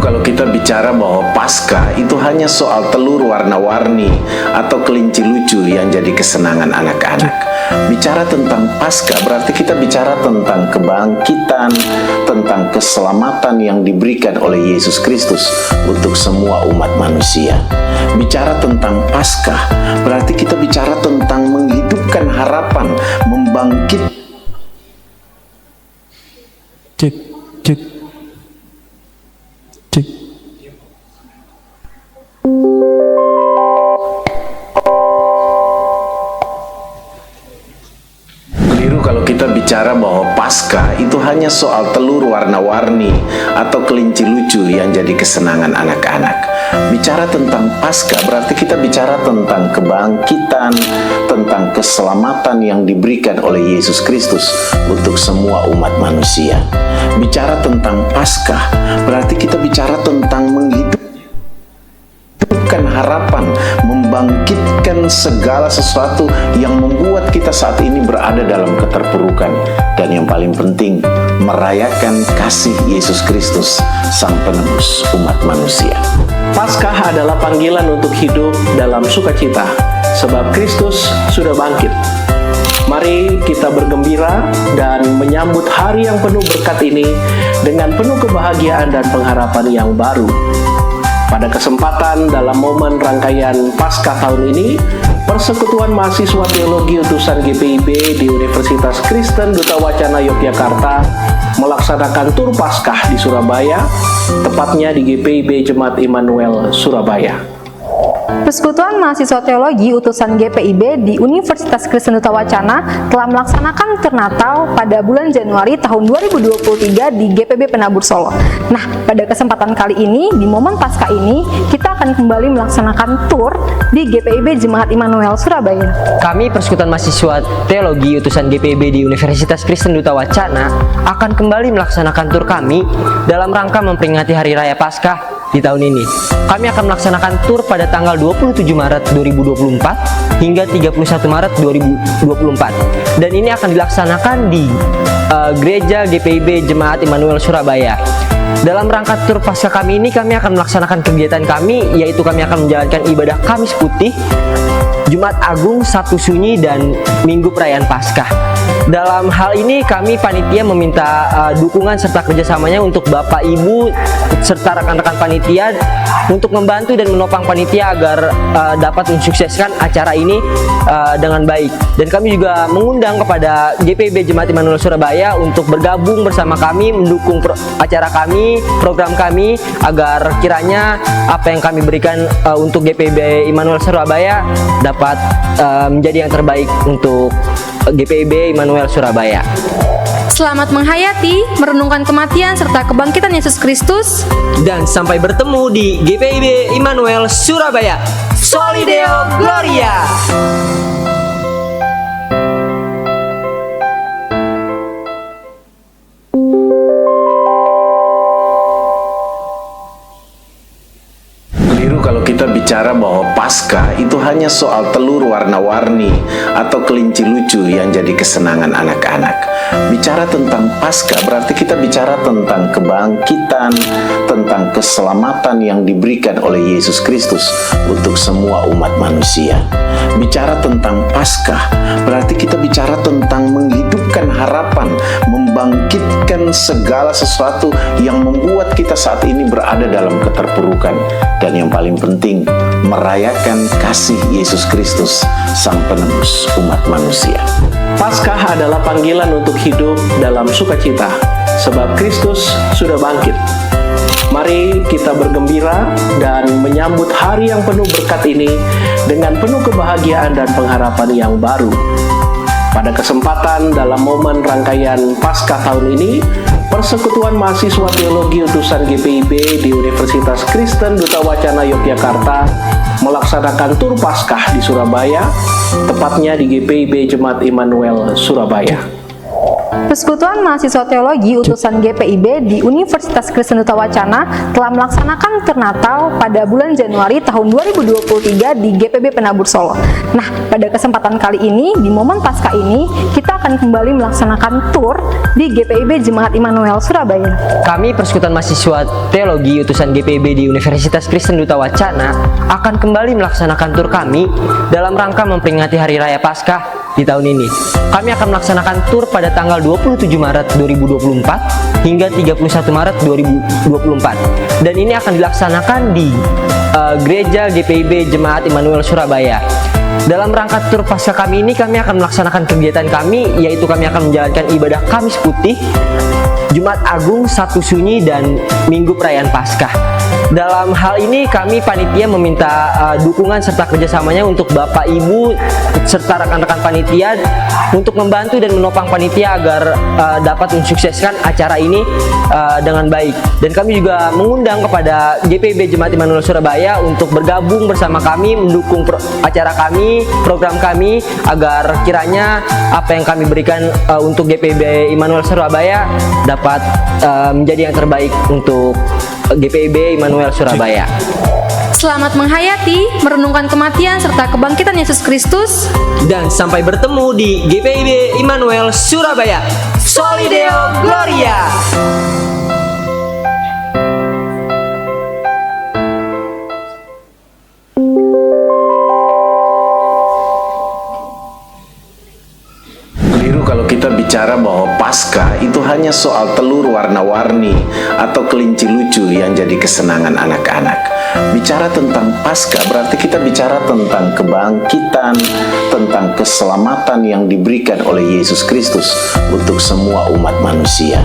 Kalau kita bicara bahwa Paskah itu hanya soal telur warna-warni atau kelinci lucu yang jadi kesenangan anak-anak. Bicara tentang Paskah berarti kita bicara tentang kebangkitan, tentang keselamatan yang diberikan oleh Yesus Kristus untuk semua umat manusia. Bicara tentang Paskah berarti kita bicara tentang menghidupkan harapan, membangkit. Cek, cek. Cek. Keliru kalau kita bicara bahwa Paskah itu hanya soal telur warna-warni atau kelinci lucu yang jadi kesenangan anak-anak. Bicara tentang Paskah berarti kita bicara tentang kebangkitan, tentang keselamatan yang diberikan oleh Yesus Kristus untuk semua umat manusia. Bicara tentang Paskah berarti kita bicara tentang menghidupkan harapan, membangkitkan segala sesuatu yang membuat kita saat ini berada dalam keterpurukan, dan yang paling penting merayakan kasih Yesus Kristus Sang Penebus umat manusia. Paskah adalah panggilan untuk hidup dalam sukacita, sebab Kristus sudah bangkit. Mari kita bergembira dan menyambut hari yang penuh berkat ini dengan penuh kebahagiaan dan pengharapan yang baru. Pada kesempatan dalam momen rangkaian Paskah tahun ini, Persekutuan Mahasiswa Teologi Utusan GPIB di Universitas Kristen Duta Wacana Yogyakarta melaksanakan tur Paskah di Surabaya, tepatnya di GPIB Jemaat Immanuel Surabaya. Persekutuan Mahasiswa Teologi Utusan GPIB di Universitas Kristen Duta Wacana telah melaksanakan tur Natal pada bulan Januari tahun 2023 di GPB Penabur Solo. Nah, pada kesempatan kali ini, di momen Paskah ini, kita akan kembali melaksanakan tur di GPIB Jemaat Immanuel Surabaya. Kami Persekutuan Mahasiswa Teologi Utusan GPIB di Universitas Kristen Duta Wacana akan kembali melaksanakan tur kami dalam rangka memperingati Hari Raya Paskah di tahun ini. Kami akan melaksanakan tur pada tanggal 27 Maret 2024 hingga 31 Maret 2024. Dan ini akan dilaksanakan di Gereja GPIB Jemaat Immanuel Surabaya. Dalam rangka tur Paskah kami ini, kami akan melaksanakan kegiatan kami, yaitu kami akan menjalankan ibadah Kamis Putih, Jumat Agung, Sabtu Sunyi, dan Minggu Perayaan Paskah. Dalam hal ini kami panitia meminta dukungan serta kerjasamanya untuk Bapak Ibu serta rekan-rekan panitia untuk membantu dan menopang panitia agar dapat mensukseskan acara ini dengan baik. Dan kami juga mengundang kepada GPIB Jemaat Immanuel Surabaya untuk bergabung bersama kami mendukung acara kami, program kami, agar kiranya apa yang kami berikan untuk GPIB Immanuel Surabaya dapat menjadi yang terbaik untuk GPIB Immanuel Surabaya. Selamat menghayati, merenungkan kematian serta kebangkitan Yesus Kristus. Dan sampai bertemu di GPIB Immanuel Surabaya. Soli Deo Gloria. Kalau kita bicara bahwa Paskah itu hanya soal telur warna-warni atau kelinci lucu yang jadi kesenangan anak-anak. Bicara tentang Paskah berarti kita bicara tentang kebangkitan, tentang keselamatan yang diberikan oleh Yesus Kristus untuk semua umat manusia. Bicara tentang Paskah berarti kita bicara tentang menghidupkan harapan, membangkitkan segala sesuatu yang membuat kita saat ini berada dalam keterpurukan, dan yang paling penting merayakan kasih Yesus Kristus Sang Penebus umat manusia. Paskah adalah panggilan untuk hidup dalam sukacita, sebab Kristus sudah bangkit. Mari kita bergembira dan menyambut hari yang penuh berkat ini dengan penuh kebahagiaan dan pengharapan yang baru. Pada kesempatan dalam momen rangkaian Paskah tahun ini, Persekutuan Mahasiswa Teologi Utusan GPIB di Universitas Kristen Duta Wacana Yogyakarta melaksanakan tur Paskah di Surabaya, tepatnya di GPIB Jemaat Immanuel Surabaya. Persekutuan Mahasiswa Teologi Utusan GPIB di Universitas Kristen Duta Wacana telah melaksanakan Turnatal pada bulan Januari tahun 2023 di GPB Penabur Solo. Nah, pada kesempatan kali ini, di momen Paskah ini, kita akan kembali melaksanakan tur di GPIB Jemaat Immanuel Surabaya. Kami Persekutuan Mahasiswa Teologi Utusan GPIB di Universitas Kristen Duta Wacana akan kembali melaksanakan tur kami dalam rangka memperingati Hari Raya Paskah di tahun ini. Kami akan melaksanakan tur pada tanggal 27 Maret 2024 hingga 31 Maret 2024. Dan ini akan dilaksanakan di Gereja GPIB Jemaat Immanuel Surabaya. Dalam rangka tur Paskah kami ini, kami akan melaksanakan kegiatan kami, yaitu kami akan menjalankan ibadah Kamis Putih, Jumat Agung, Sabtu Sunyi, dan Minggu Perayaan Paskah. Dalam hal ini kami panitia meminta dukungan serta kerjasamanya untuk Bapak Ibu serta rekan-rekan panitia untuk membantu dan menopang panitia agar dapat mensukseskan acara ini dengan baik. Dan kami juga mengundang kepada GPIB Jemaat Immanuel Surabaya untuk bergabung bersama kami mendukung acara kami, program kami, agar kiranya apa yang kami berikan untuk GPIB Immanuel Surabaya dapat menjadi yang terbaik untuk GPIB Immanuel Surabaya. Selamat menghayati, merenungkan kematian serta kebangkitan Yesus Kristus. Dan sampai bertemu di GPIB Immanuel Surabaya. Soli Deo Gloria. Kalau kita bicara bahwa Paskah itu hanya soal telur warna-warni atau kelinci lucu yang jadi kesenangan anak-anak. Bicara tentang Paskah berarti kita bicara tentang kebangkitan, tentang keselamatan yang diberikan oleh Yesus Kristus untuk semua umat manusia.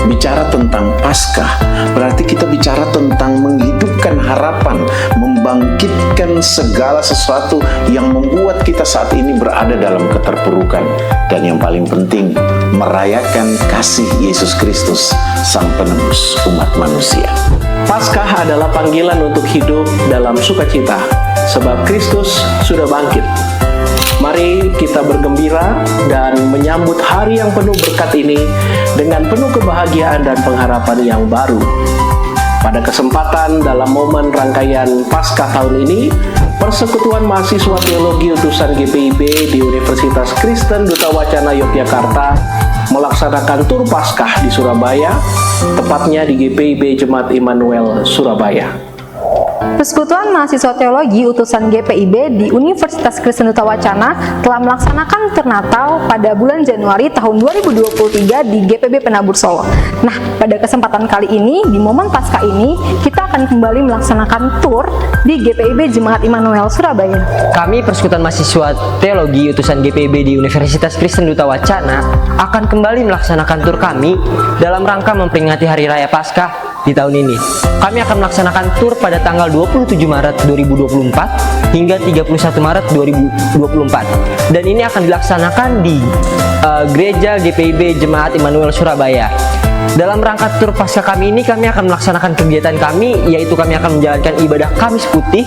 Bicara tentang Paskah berarti kita bicara tentang menghidupkan harapan, membangkitkan segala sesuatu yang membuat kita saat ini berada dalam keterpurukan. Dan yang paling penting, merayakan kasih Yesus Kristus, Sang Penebus umat manusia. Paskah adalah panggilan untuk hidup dalam sukacita, sebab Kristus sudah bangkit. Mari kita bergembira dan menyambut hari yang penuh berkat ini dengan penuh kebahagiaan dan pengharapan yang baru. Pada kesempatan dalam momen rangkaian Paskah tahun ini, Persekutuan Mahasiswa Teologi Utusan GPIB di Universitas Kristen Duta Wacana Yogyakarta melaksanakan tur Paskah di Surabaya, tepatnya di GPIB Jemaat Immanuel Surabaya. Persekutuan Mahasiswa Teologi Utusan GPIB di Universitas Kristen Duta Wacana telah melaksanakan Turnatal pada bulan Januari tahun 2023 di GPB Penabur Solo. Nah, pada kesempatan kali ini, di momen Paskah ini, kita akan kembali melaksanakan tur di GPIB Jemaat Immanuel Surabaya. Kami Persekutuan Mahasiswa Teologi Utusan GPIB di Universitas Kristen Duta Wacana akan kembali melaksanakan tur kami dalam rangka memperingati Hari Raya Paskah di tahun ini. Kami akan melaksanakan tur pada tanggal 27 Maret 2024 hingga 31 Maret 2024. Dan ini akan dilaksanakan di Gereja GPIB Jemaat Immanuel Surabaya. Dalam rangka tur Paskah kami ini, kami akan melaksanakan kegiatan kami, yaitu kami akan menjalankan ibadah Kamis Putih,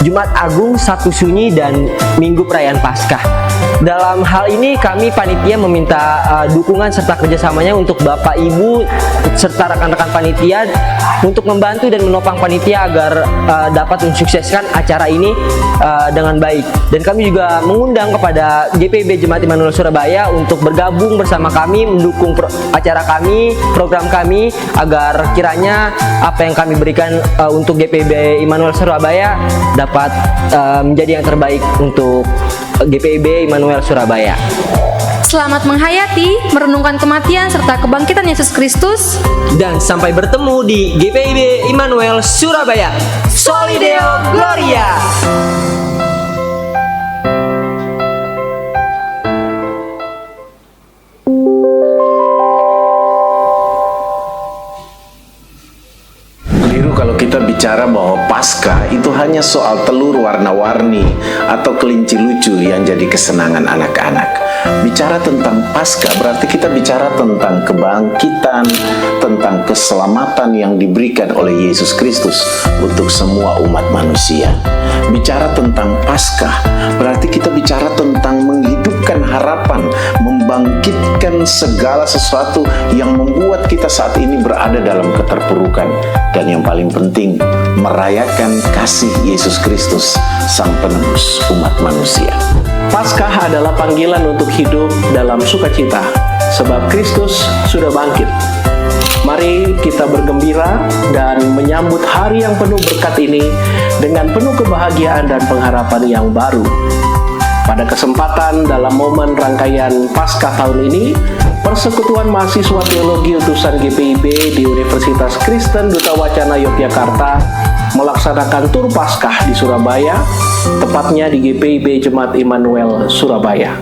Jumat Agung, Sabtu Sunyi, dan Minggu Perayaan Paskah. Dalam hal ini kami panitia meminta dukungan serta kerjasamanya untuk Bapak Ibu serta rekan-rekan panitia untuk membantu dan menopang panitia agar dapat mensukseskan acara ini dengan baik. Dan kami juga mengundang kepada GPIB Jemaat Immanuel Surabaya untuk bergabung bersama kami mendukung acara kami, program kami, agar kiranya apa yang kami berikan untuk GPIB Immanuel Surabaya dapat menjadi yang terbaik untuk GPIB Immanuel Surabaya. Selamat menghayati, merenungkan kematian serta kebangkitan Yesus Kristus. Dan sampai bertemu di GPIB Immanuel Surabaya. Soli Deo Gloria. Kalau kita bicara bahwa Paskah itu hanya soal telur warna-warni atau kelinci lucu yang jadi kesenangan anak-anak. Bicara tentang Paskah berarti kita bicara tentang kebangkitan, tentang keselamatan yang diberikan oleh Yesus Kristus untuk semua umat manusia. Bicara tentang Paskah berarti kita bicara tentang menghidupkan harapan, membangkitkan segala sesuatu yang membuat kita saat ini berada dalam keterpurukan, dan yang paling penting merayakan kasih Yesus Kristus, Sang Penebus umat manusia. Paskah adalah panggilan untuk hidup dalam sukacita, sebab Kristus sudah bangkit. Mari kita bergembira dan menyambut hari yang penuh berkat ini dengan penuh kebahagiaan dan pengharapan yang baru. Pada kesempatan dalam momen rangkaian Paskah tahun ini, Persekutuan Mahasiswa Teologi Utusan GPIB di Universitas Kristen Duta Wacana Yogyakarta melaksanakan tur Paskah di Surabaya, tepatnya di GPIB Jemaat Immanuel Surabaya.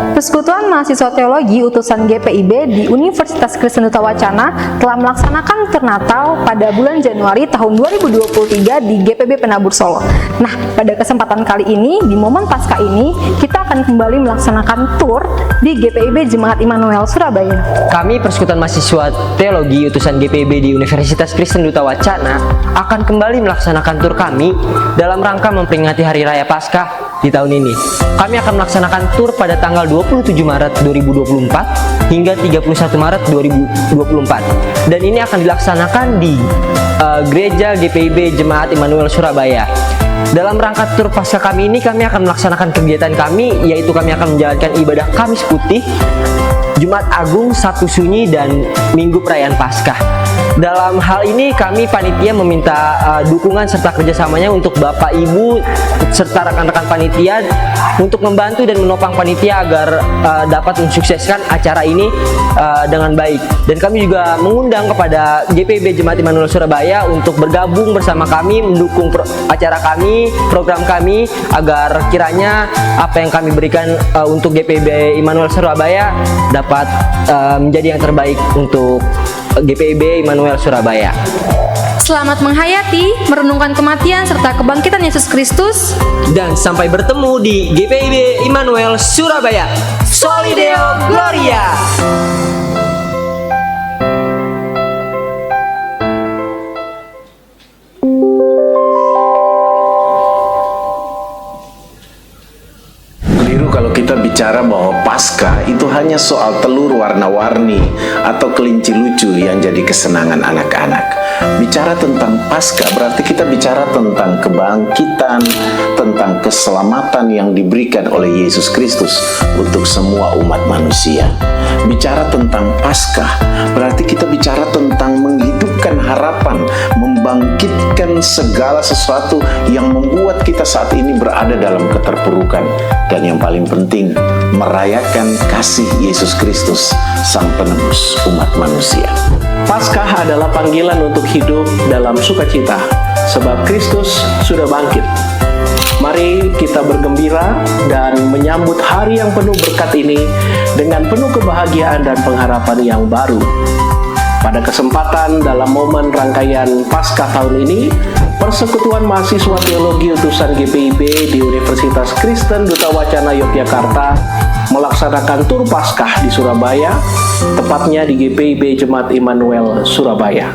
Persekutuan Mahasiswa Teologi Utusan GPIB di Universitas Kristen Duta Wacana telah melaksanakan Turnatal pada bulan Januari tahun 2023 di GPB Penabur Solo. Nah, pada kesempatan kali ini, di momen Paskah ini, kita akan kembali melaksanakan tur di GPIB Jemaat Immanuel Surabaya. Kami Persekutuan Mahasiswa Teologi Utusan GPIB di Universitas Kristen Duta Wacana akan kembali melaksanakan tur kami dalam rangka memperingati Hari Raya Paskah di tahun ini. Kami akan melaksanakan tur pada tanggal 27 Maret 2024 hingga 31 Maret 2024. Dan ini akan dilaksanakan di Gereja GPIB Jemaat Immanuel Surabaya. Dalam rangka tur Paskah kami ini, kami akan melaksanakan kegiatan kami, yaitu kami akan menjalankan ibadah Kamis Putih, Jumat Agung, Sabtu Sunyi, dan Minggu Perayaan Paskah. Dalam hal ini kami panitia meminta dukungan serta kerjasamanya untuk Bapak Ibu serta rekan-rekan panitia untuk membantu dan menopang panitia agar dapat mensukseskan acara ini dengan baik. Dan kami juga mengundang kepada GPIB Jemaat Immanuel Surabaya untuk bergabung bersama kami mendukung acara kami, program kami, agar kiranya apa yang kami berikan untuk GPIB Immanuel Surabaya dapat menjadi yang terbaik untuk GPIB Immanuel Surabaya. Selamat menghayati, merenungkan kematian serta kebangkitan Yesus Kristus. Dan sampai bertemu di GPIB Immanuel Surabaya. Soli Deo Gloria. Kalau kita bicara bahwa Paskah itu hanya soal telur warna-warni atau kelinci lucu yang jadi kesenangan anak-anak. Bicara tentang Paskah berarti kita bicara tentang kebangkitan, tentang keselamatan yang diberikan oleh Yesus Kristus untuk semua umat manusia. Bicara tentang Paskah berarti kita bicara tentang menghidupkan harapan, membangkitkan segala sesuatu yang membuat kita saat ini berada dalam keterpurukan, dan yang paling penting merayakan kasih Yesus Kristus, Sang Penebus umat manusia. Paskah adalah panggilan untuk hidup dalam sukacita, sebab Kristus sudah bangkit. Mari kita bergembira dan menyambut hari yang penuh berkat ini dengan penuh kebahagiaan dan pengharapan yang baru. Pada kesempatan dalam momen rangkaian Paskah tahun ini, Persekutuan Mahasiswa Teologi Utusan GPIB di Universitas Kristen Duta Wacana Yogyakarta melaksanakan tur Paskah di Surabaya, tepatnya di GPIB Jemaat Immanuel Surabaya.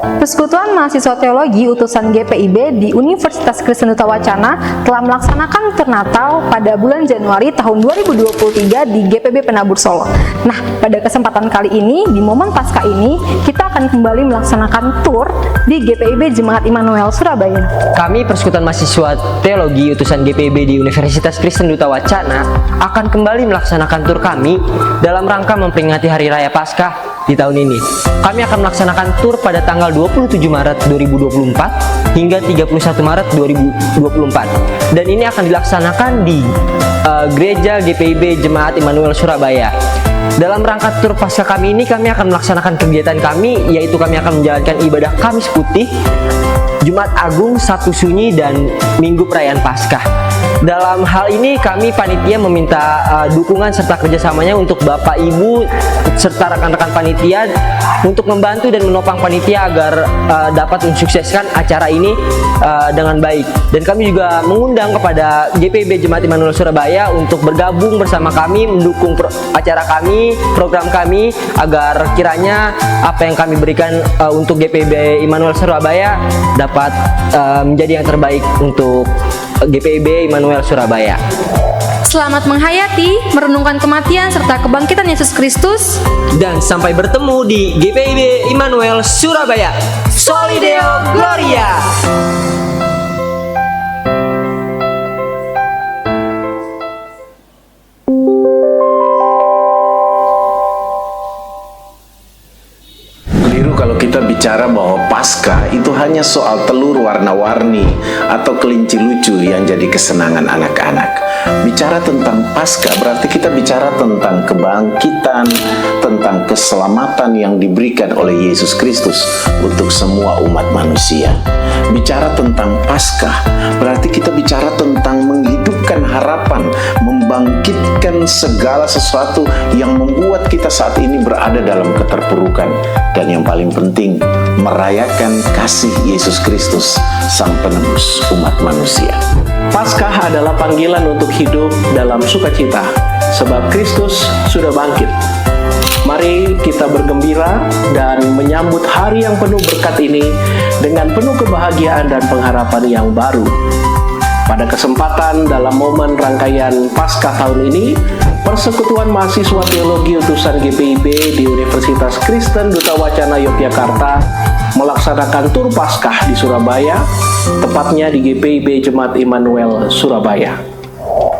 Persekutuan Mahasiswa Teologi Utusan GPIB di Universitas Kristen Duta Wacana telah melaksanakan Turnatal pada bulan Januari tahun 2023 di GPB Penabur Solo. Nah, pada kesempatan kali ini, di momen Paskah ini, kita akan kembali melaksanakan tur di GPIB Jemaat Immanuel Surabaya. Kami Persekutuan Mahasiswa Teologi Utusan GPIB di Universitas Kristen Duta Wacana akan kembali melaksanakan tur kami dalam rangka memperingati Hari Raya Paskah di tahun ini. Kami akan melaksanakan tur pada tanggal 27 Maret 2024 hingga 31 Maret 2024. Dan ini akan dilaksanakan di Gereja GPIB Jemaat Immanuel Surabaya. Dalam rangka tur Paskah kami ini, kami akan melaksanakan kegiatan kami, yaitu kami akan menjalankan ibadah Kamis Putih, Jumat Agung, Sabtu Sunyi, dan Minggu Perayaan Paskah. Dalam hal ini kami panitia meminta dukungan serta kerjasamanya untuk Bapak Ibu serta rekan-rekan panitia untuk membantu dan menopang panitia agar dapat mensukseskan acara ini dengan baik. Dan kami juga mengundang kepada GPIB Jemaat Immanuel Surabaya untuk bergabung bersama kami mendukung acara kami, program kami, agar kiranya apa yang kami berikan untuk GPIB Immanuel Surabaya dapat menjadi yang terbaik untuk GPIB Immanuel Surabaya. Selamat menghayati, merenungkan kematian serta kebangkitan Yesus Kristus. Dan sampai bertemu di GPIB Immanuel Surabaya. Soli Deo Gloria. Keliru kalau kita bicara bahwa Paskah itu hanya soal telur warna-warni atau kelinci lucu yang jadi kesenangan anak-anak. Bicara tentang Paskah berarti kita bicara tentang kebangkitan, tentang keselamatan yang diberikan oleh Yesus Kristus untuk semua umat manusia. Bicara tentang Paskah berarti kita bicara tentang menghidupkan harapan, membangkitkan segala sesuatu yang membuat kita saat ini berada dalam keterpurukan, dan yang paling penting merayakan kasih Yesus Kristus Sang Penebus umat manusia. Paskah adalah panggilan untuk hidup dalam sukacita, sebab Kristus sudah bangkit. Mari kita bergembira dan menyambut hari yang penuh berkat ini dengan penuh kebahagiaan dan pengharapan yang baru. Pada kesempatan dalam momen rangkaian Paskah tahun ini, Persekutuan Mahasiswa Teologi Utusan GPIB di Universitas Kristen Duta Wacana Yogyakarta melaksanakan tur Paskah di Surabaya, tepatnya di GPIB Jemaat Immanuel Surabaya.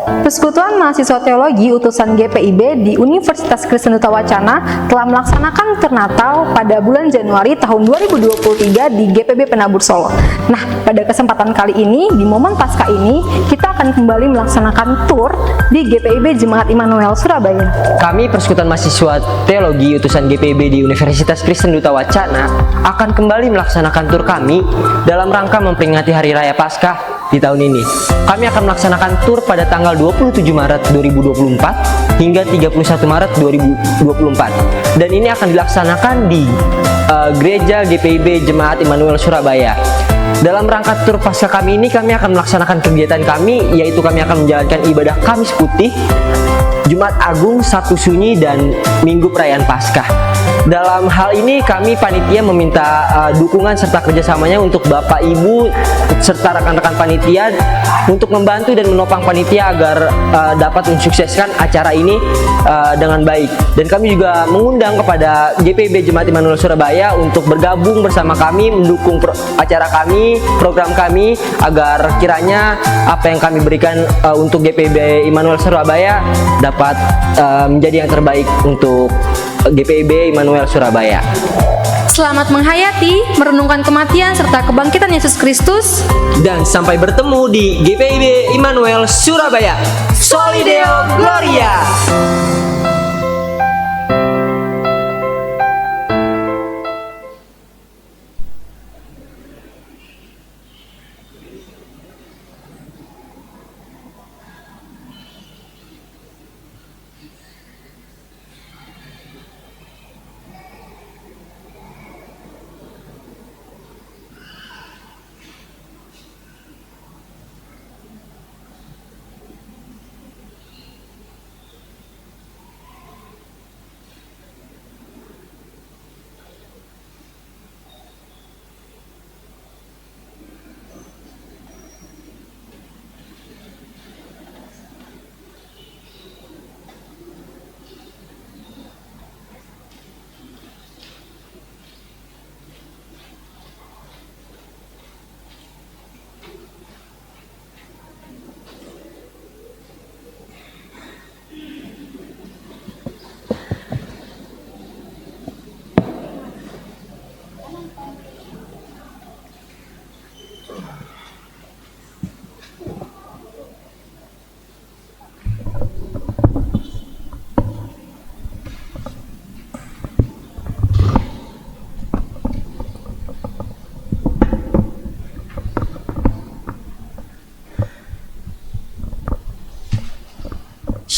Persekutuan Mahasiswa Teologi Utusan GPIB di Universitas Kristen Duta Wacana telah melaksanakan Turnatal pada bulan Januari tahun 2023 di GPB Penabur Solo. Nah, pada kesempatan kali ini, di momen Paskah ini, kita akan kembali melaksanakan tur di GPIB Jemaat Immanuel Surabaya. Kami Persekutuan Mahasiswa Teologi Utusan GPIB di Universitas Kristen Duta Wacana akan kembali melaksanakan tur kami dalam rangka memperingati Hari Raya Paskah di tahun ini. Kami akan melaksanakan tur pada tanggal 27 Maret 2024 hingga 31 Maret 2024. Dan ini akan dilaksanakan di Gereja GPIB Jemaat Immanuel Surabaya. Dalam rangka tur Paskah kami ini, kami akan melaksanakan kegiatan kami, yaitu kami akan menjalankan ibadah Kamis Putih, Jumat Agung, Sabtu Sunyi, dan Minggu Perayaan Paskah. Dalam hal ini kami panitia meminta dukungan serta kerjasamanya untuk Bapak Ibu serta rekan-rekan panitia untuk membantu dan menopang panitia agar dapat mensukseskan acara ini dengan baik. Dan kami juga mengundang kepada GPIB Jemaat Immanuel Surabaya untuk bergabung bersama kami mendukung acara kami, program kami, agar kiranya apa yang kami berikan untuk GPIB Immanuel Surabaya dapat menjadi yang terbaik untuk GPIB Immanuel Surabaya. Selamat menghayati, merenungkan kematian serta kebangkitan Yesus Kristus. Dan sampai bertemu di GPIB Immanuel Surabaya. Soli Deo Gloria.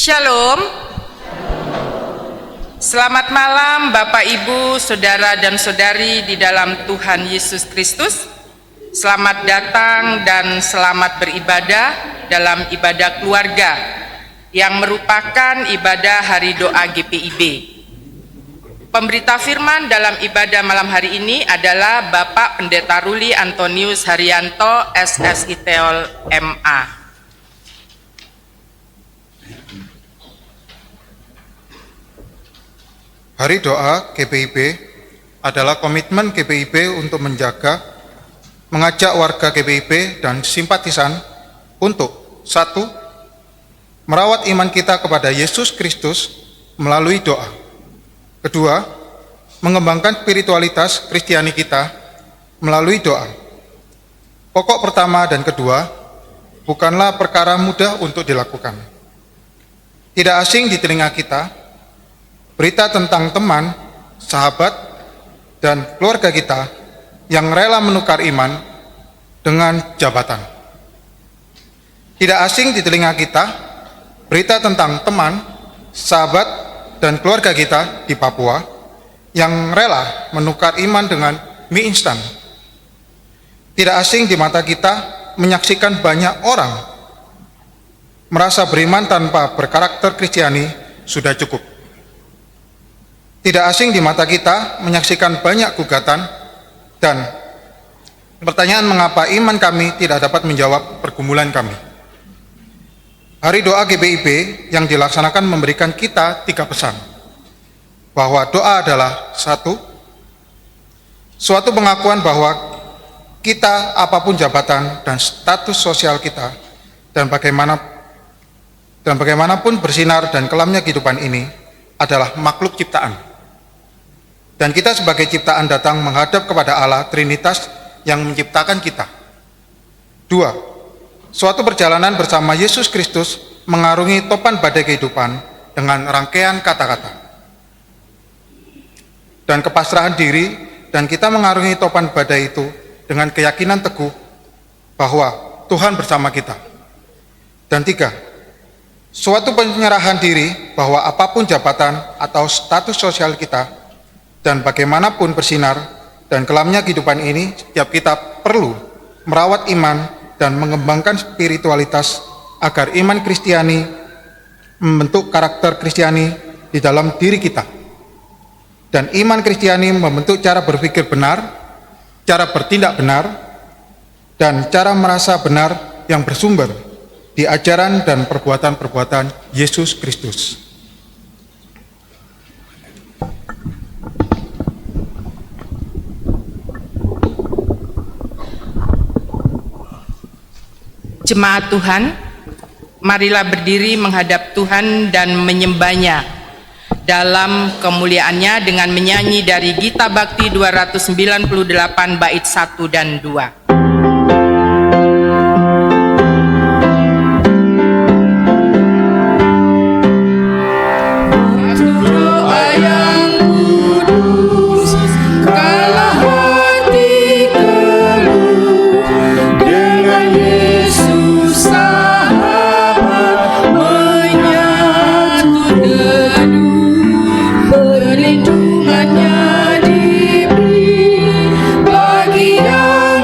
Shalom. Selamat malam Bapak Ibu, Saudara dan Saudari di dalam Tuhan Yesus Kristus. Selamat datang dan selamat beribadah dalam ibadah keluarga yang merupakan ibadah Hari Doa GPIB. Pemberita firman dalam ibadah malam hari ini adalah Bapak Pendeta Ruli Antonius Haryanto, SSI Teol MA. Hari Doa GPIB adalah komitmen GPIB untuk menjaga, mengajak warga GPIB dan simpatisan untuk 1. Merawat iman kita kepada Yesus Kristus melalui doa. 2. Mengembangkan spiritualitas Kristiani kita melalui doa. Pokok pertama dan kedua bukanlah perkara mudah untuk dilakukan. Tidak asing di telinga kita berita tentang teman, sahabat, dan keluarga kita yang rela menukar iman dengan jabatan. Tidak asing di telinga kita berita tentang teman, sahabat, dan keluarga kita di Papua yang rela menukar iman dengan mie instan. Tidak asing di mata kita menyaksikan banyak orang merasa beriman tanpa berkarakter Kristiani sudah cukup. Tidak asing di mata kita menyaksikan banyak gugatan dan pertanyaan mengapa iman kami tidak dapat menjawab pergumulan kami. Hari Doa GPIB yang dilaksanakan memberikan kita 3 pesan, bahwa doa adalah 1. Suatu pengakuan bahwa kita apapun jabatan dan status sosial kita dan bagaimanapun bersinar dan kelamnya kehidupan ini adalah makhluk ciptaan. Dan kita sebagai ciptaan datang menghadap kepada Allah Trinitas yang menciptakan kita. 2. Suatu perjalanan bersama Yesus Kristus mengarungi topan badai kehidupan dengan rangkaian kata-kata dan kepasrahan diri, dan kita mengarungi topan badai itu dengan keyakinan teguh bahwa Tuhan bersama kita. Dan 3. Suatu penyerahan diri bahwa apapun jabatan atau status sosial kita dan bagaimanapun bersinar dan kelamnya kehidupan ini, setiap kita perlu merawat iman dan mengembangkan spiritualitas agar iman Kristiani membentuk karakter Kristiani di dalam diri kita. Dan iman Kristiani membentuk cara berpikir benar, cara bertindak benar, dan cara merasa benar yang bersumber di ajaran dan perbuatan-perbuatan Yesus Kristus. Jemaat Tuhan, marilah berdiri menghadap Tuhan dan menyembahnya dalam kemuliaannya dengan menyanyi dari Gita Bakti 298 bait 1 dan 2. Perlindungannya diberi bagi yang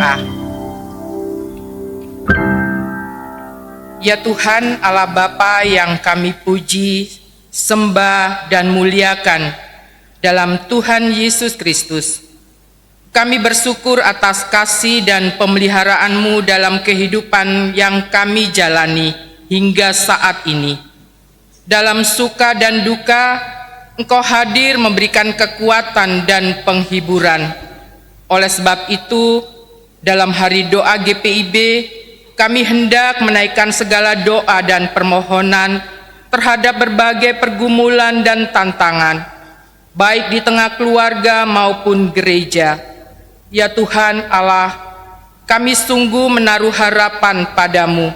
berdoa. Ya Tuhan Allah Bapa yang kami puji, sembah dan muliakan dalam Tuhan Yesus Kristus, kami bersyukur atas kasih dan pemeliharaanmu dalam kehidupan yang kami jalani hingga saat ini. Dalam suka dan duka, Engkau hadir memberikan kekuatan dan penghiburan. Oleh sebab itu, dalam hari doa GPIB, kami hendak menaikkan segala doa dan permohonan terhadap berbagai pergumulan dan tantangan, baik di tengah keluarga maupun gereja. Ya Tuhan Allah, kami sungguh menaruh harapan padamu,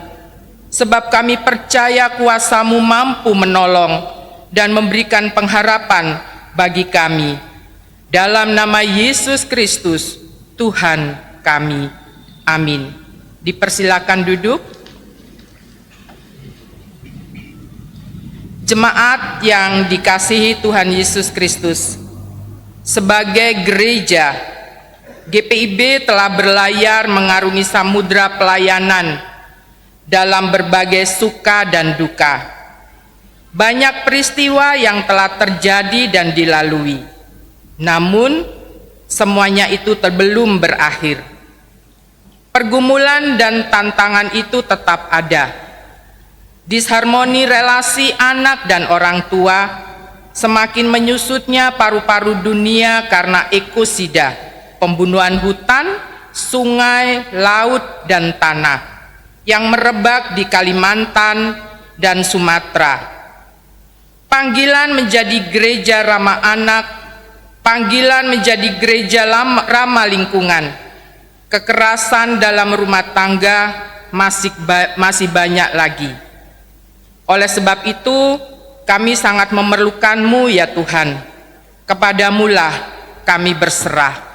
sebab kami percaya kuasa-Mu mampu menolong dan memberikan pengharapan bagi kami. Dalam nama Yesus Kristus, Tuhan kami. Amin. Dipersilakan duduk. Jemaat yang dikasihi Tuhan Yesus Kristus, sebagai gereja, GPIB telah berlayar mengarungi samudra pelayanan dalam berbagai suka dan duka. Banyak peristiwa yang telah terjadi dan dilalui, namun semuanya itu belum berakhir. Pergumulan dan tantangan itu tetap ada. Disharmoni relasi anak dan orang tua, semakin menyusutnya paru-paru dunia karena ekosida, pembunuhan hutan, sungai, laut, dan tanah yang merebak di Kalimantan dan Sumatera. Panggilan menjadi gereja ramah anak, panggilan menjadi gereja ramah lingkungan. Kekerasan dalam rumah tangga masih banyak lagi. Oleh sebab itu, kami sangat memerlukan-Mu ya Tuhan. Kepadamu-lah kami berserah.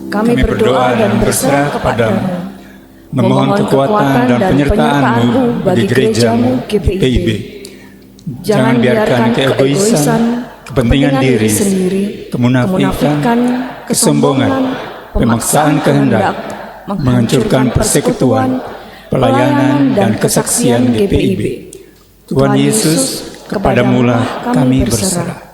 Kami berdoa dan berserah kepadamu, memohon kekuatan dan penyertaan-Mu bagi gereja-Mu GPIB. Jangan biarkan keegoisan, kepentingan diri sendiri, kemunafikan, kesombongan, pemaksaan kehendak, menghancurkan persekutuan, pelayanan dan kesaksian GPIB. Tuhan Yesus, kepadamu-lah kami berserah.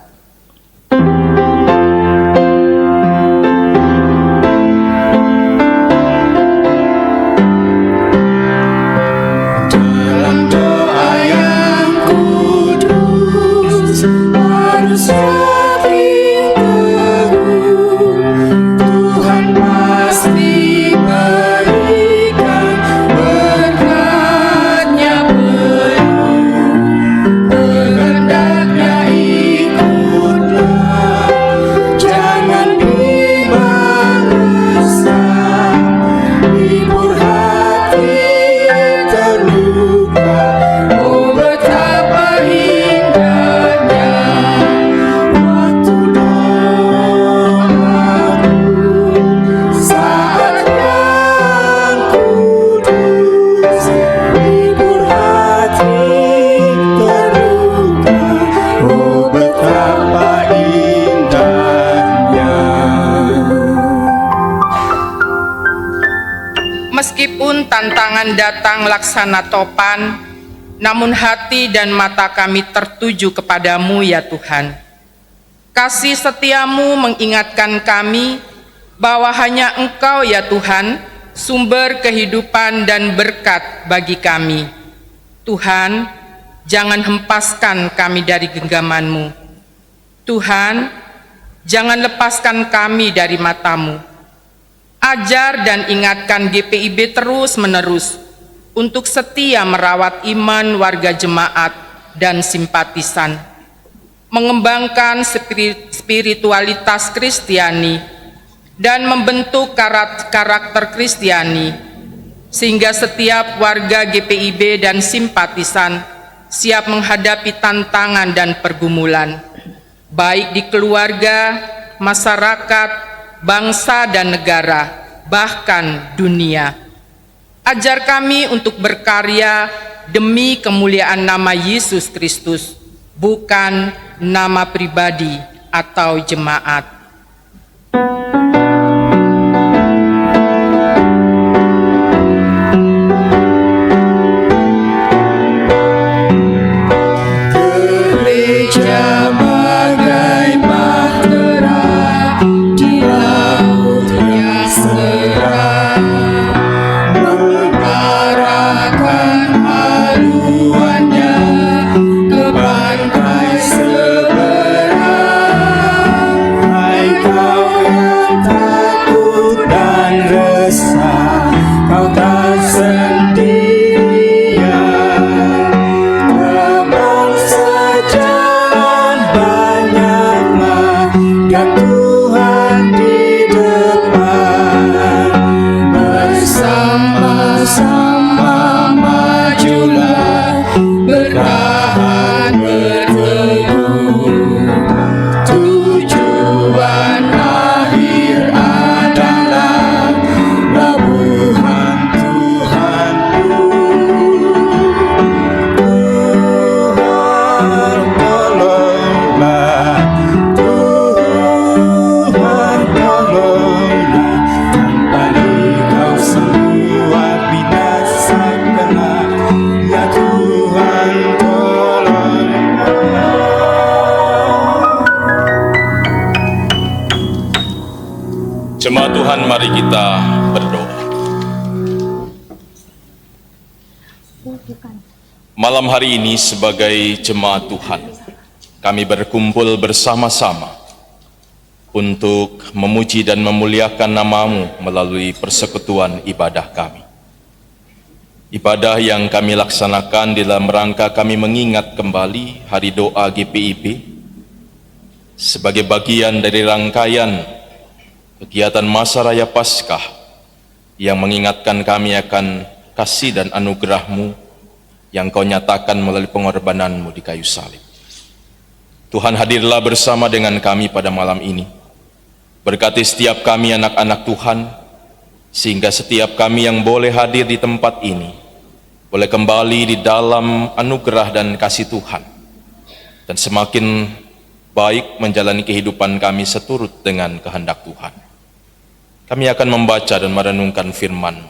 Meskipun tantangan datang laksana topan, namun hati dan mata kami tertuju kepadamu ya Tuhan. Kasih setiamu mengingatkan kami bahwa hanya Engkau ya Tuhan, sumber kehidupan dan berkat bagi kami. Tuhan, jangan hempaskan kami dari genggaman-Mu. Tuhan, jangan lepaskan kami dari mata-Mu. Ajar dan ingatkan GPIB terus-menerus untuk setia merawat iman warga jemaat dan simpatisan, mengembangkan spiritualitas Kristiani, dan membentuk karakter Kristiani, sehingga setiap warga GPIB dan simpatisan siap menghadapi tantangan dan pergumulan, baik di keluarga, masyarakat, bangsa dan negara, bahkan dunia. Ajar kami untuk berkarya demi kemuliaan nama Yesus Kristus, bukan nama pribadi atau jemaat. Jemaat Tuhan, mari kita berdoa. Malam hari ini sebagai jemaat Tuhan, kami berkumpul bersama-sama untuk memuji dan memuliakan nama-Mu melalui persekutuan ibadah kami. Ibadah yang kami laksanakan dalam rangka kami mengingat kembali Hari Doa GPIB sebagai bagian dari rangkaian kegiatan masa raya Paskah yang mengingatkan kami akan kasih dan anugerah-Mu yang Kau nyatakan melalui pengorbanan-Mu di kayu salib. Tuhan, hadirlah bersama dengan kami pada malam ini. Berkati setiap kami anak-anak Tuhan, sehingga setiap kami yang boleh hadir di tempat ini boleh kembali di dalam anugerah dan kasih Tuhan, dan semakin baik menjalani kehidupan kami seturut dengan kehendak Tuhan. Kami akan membaca dan merenungkan firman.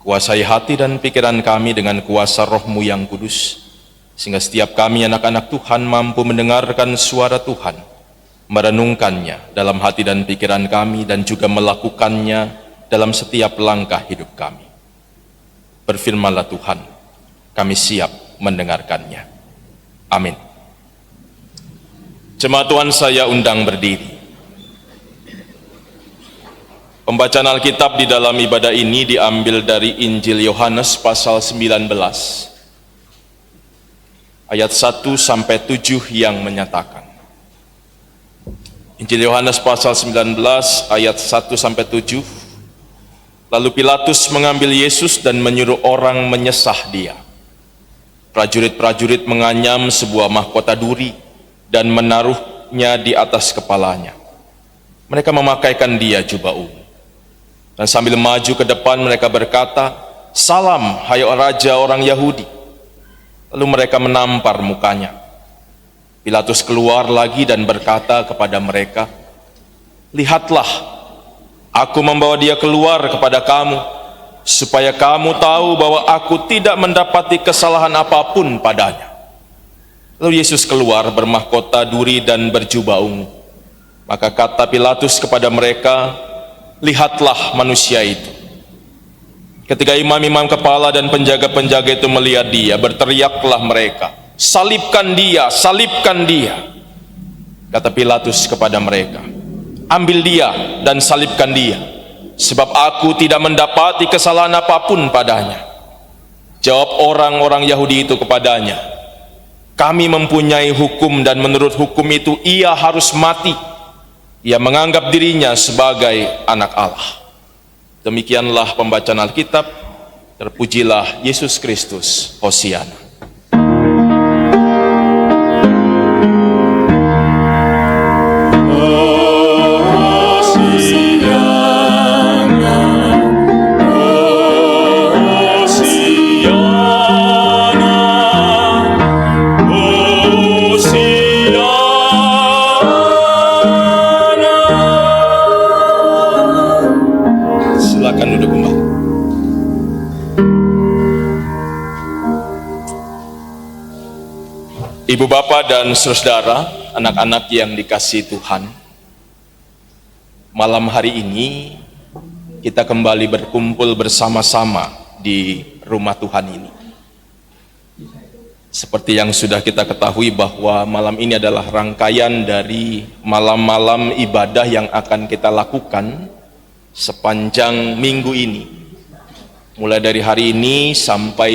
Kuasai hati dan pikiran kami dengan kuasa Roh-Mu yang kudus, sehingga setiap kami anak-anak Tuhan mampu mendengarkan suara Tuhan, merenungkannya dalam hati dan pikiran kami, dan juga melakukannya dalam setiap langkah hidup kami. Berfirmanlah Tuhan, kami siap mendengarkannya. Amin. Jemaat Tuhan, saya undang berdiri. Pembacaan Alkitab di dalam ibadah ini diambil dari Injil Yohanes pasal 19 ayat 1 sampai 7 yang menyatakan. Injil Yohanes pasal 19 ayat 1 sampai 7. Lalu Pilatus mengambil Yesus dan menyuruh orang menyesah Dia. Prajurit-prajurit menganyam sebuah mahkota duri dan menaruhnya di atas kepalanya. Mereka memakaikan Dia jubah ungu. Dan sambil maju ke depan mereka berkata, "Salam, hai Raja orang Yahudi." Lalu mereka menampar mukanya. Pilatus keluar lagi dan berkata kepada mereka, "Lihatlah, aku membawa Dia keluar kepada kamu, supaya kamu tahu bahwa aku tidak mendapati kesalahan apapun padanya. Lalu Yesus keluar bermahkota duri dan berjubah ungu. Maka kata Pilatus kepada mereka, lihatlah manusia itu. Ketika imam-imam kepala dan penjaga-penjaga itu melihat dia, berteriaklah mereka, salibkan dia, salibkan dia. Kata Pilatus kepada mereka, ambil dia dan salibkan dia, sebab aku tidak mendapati kesalahan apapun padanya. Jawab orang-orang Yahudi itu kepadanya, kami mempunyai hukum dan menurut hukum itu ia harus mati. Ia menganggap dirinya sebagai anak Allah. Demikianlah pembacaan Alkitab. Terpujilah Yesus Kristus. Hosiana. Silakan duduk kembali. Ibu bapak dan saudara, anak-anak yang dikasihi Tuhan, malam hari ini kita kembali berkumpul bersama-sama di rumah Tuhan ini. Seperti yang sudah kita ketahui bahwa malam ini adalah rangkaian dari malam-malam ibadah yang akan kita lakukan sepanjang minggu ini. Mulai dari hari ini sampai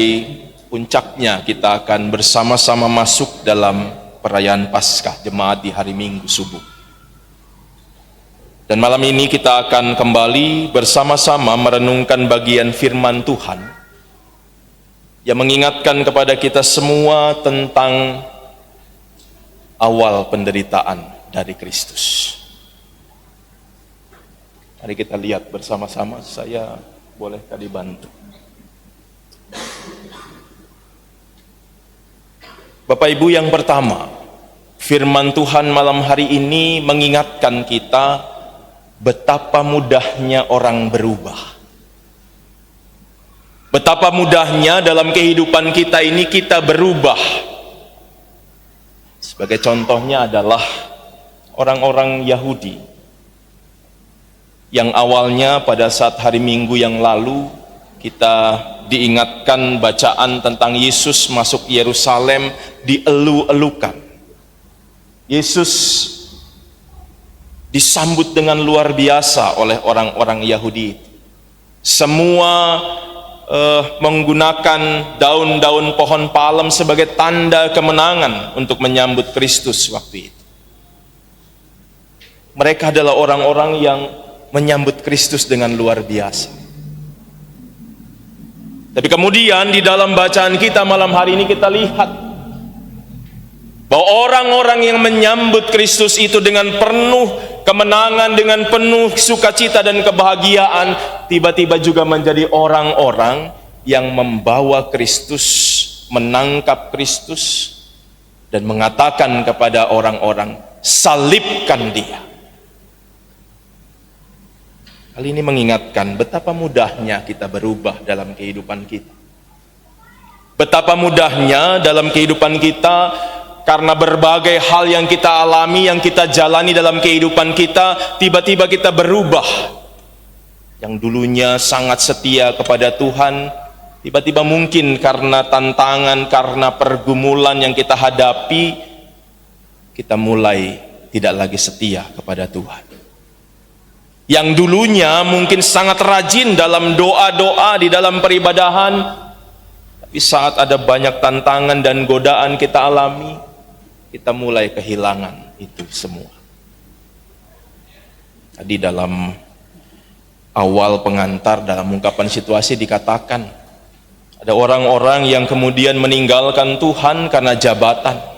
puncaknya kita akan bersama-sama masuk dalam perayaan Paskah jemaat di hari Minggu subuh. Dan malam ini kita akan kembali bersama-sama merenungkan bagian firman Tuhan yang mengingatkan kepada kita semua tentang awal penderitaan dari Kristus. Mari kita lihat bersama-sama, saya bolehkah dibantu? Bapak Ibu, yang pertama, firman Tuhan malam hari ini mengingatkan kita betapa mudahnya orang berubah. Betapa mudahnya dalam kehidupan kita ini kita berubah. Sebagai contohnya adalah orang-orang Yahudi yang awalnya pada saat hari Minggu yang lalu kita diingatkan bacaan tentang Yesus masuk Yerusalem dielu-elukan. Yesus disambut dengan luar biasa oleh orang-orang Yahudi. Semua menggunakan daun-daun pohon palem sebagai tanda kemenangan untuk menyambut Kristus waktu itu. Mereka adalah orang-orang yang menyambut Kristus dengan luar biasa. Tapi kemudian di dalam bacaan kita malam hari ini kita lihat bahwa orang-orang yang menyambut Kristus itu dengan penuh kemenangan, dengan penuh sukacita dan kebahagiaan, tiba-tiba juga menjadi orang-orang yang membawa Kristus, menangkap Kristus, dan mengatakan kepada orang-orang, salibkan dia. Hal ini mengingatkan betapa mudahnya kita berubah dalam kehidupan kita. Betapa mudahnya dalam kehidupan kita, karena berbagai hal yang kita alami, yang kita jalani dalam kehidupan kita, tiba-tiba kita berubah. Yang dulunya sangat setia kepada Tuhan, tiba-tiba mungkin karena tantangan, karena pergumulan yang kita hadapi, kita mulai tidak lagi setia kepada Tuhan. Yang dulunya mungkin sangat rajin dalam doa-doa di dalam peribadahan, tapi saat ada banyak tantangan dan godaan kita alami, kita mulai kehilangan itu semua. Tadi dalam awal pengantar, dalam ungkapan situasi dikatakan ada orang-orang yang kemudian meninggalkan Tuhan karena jabatan.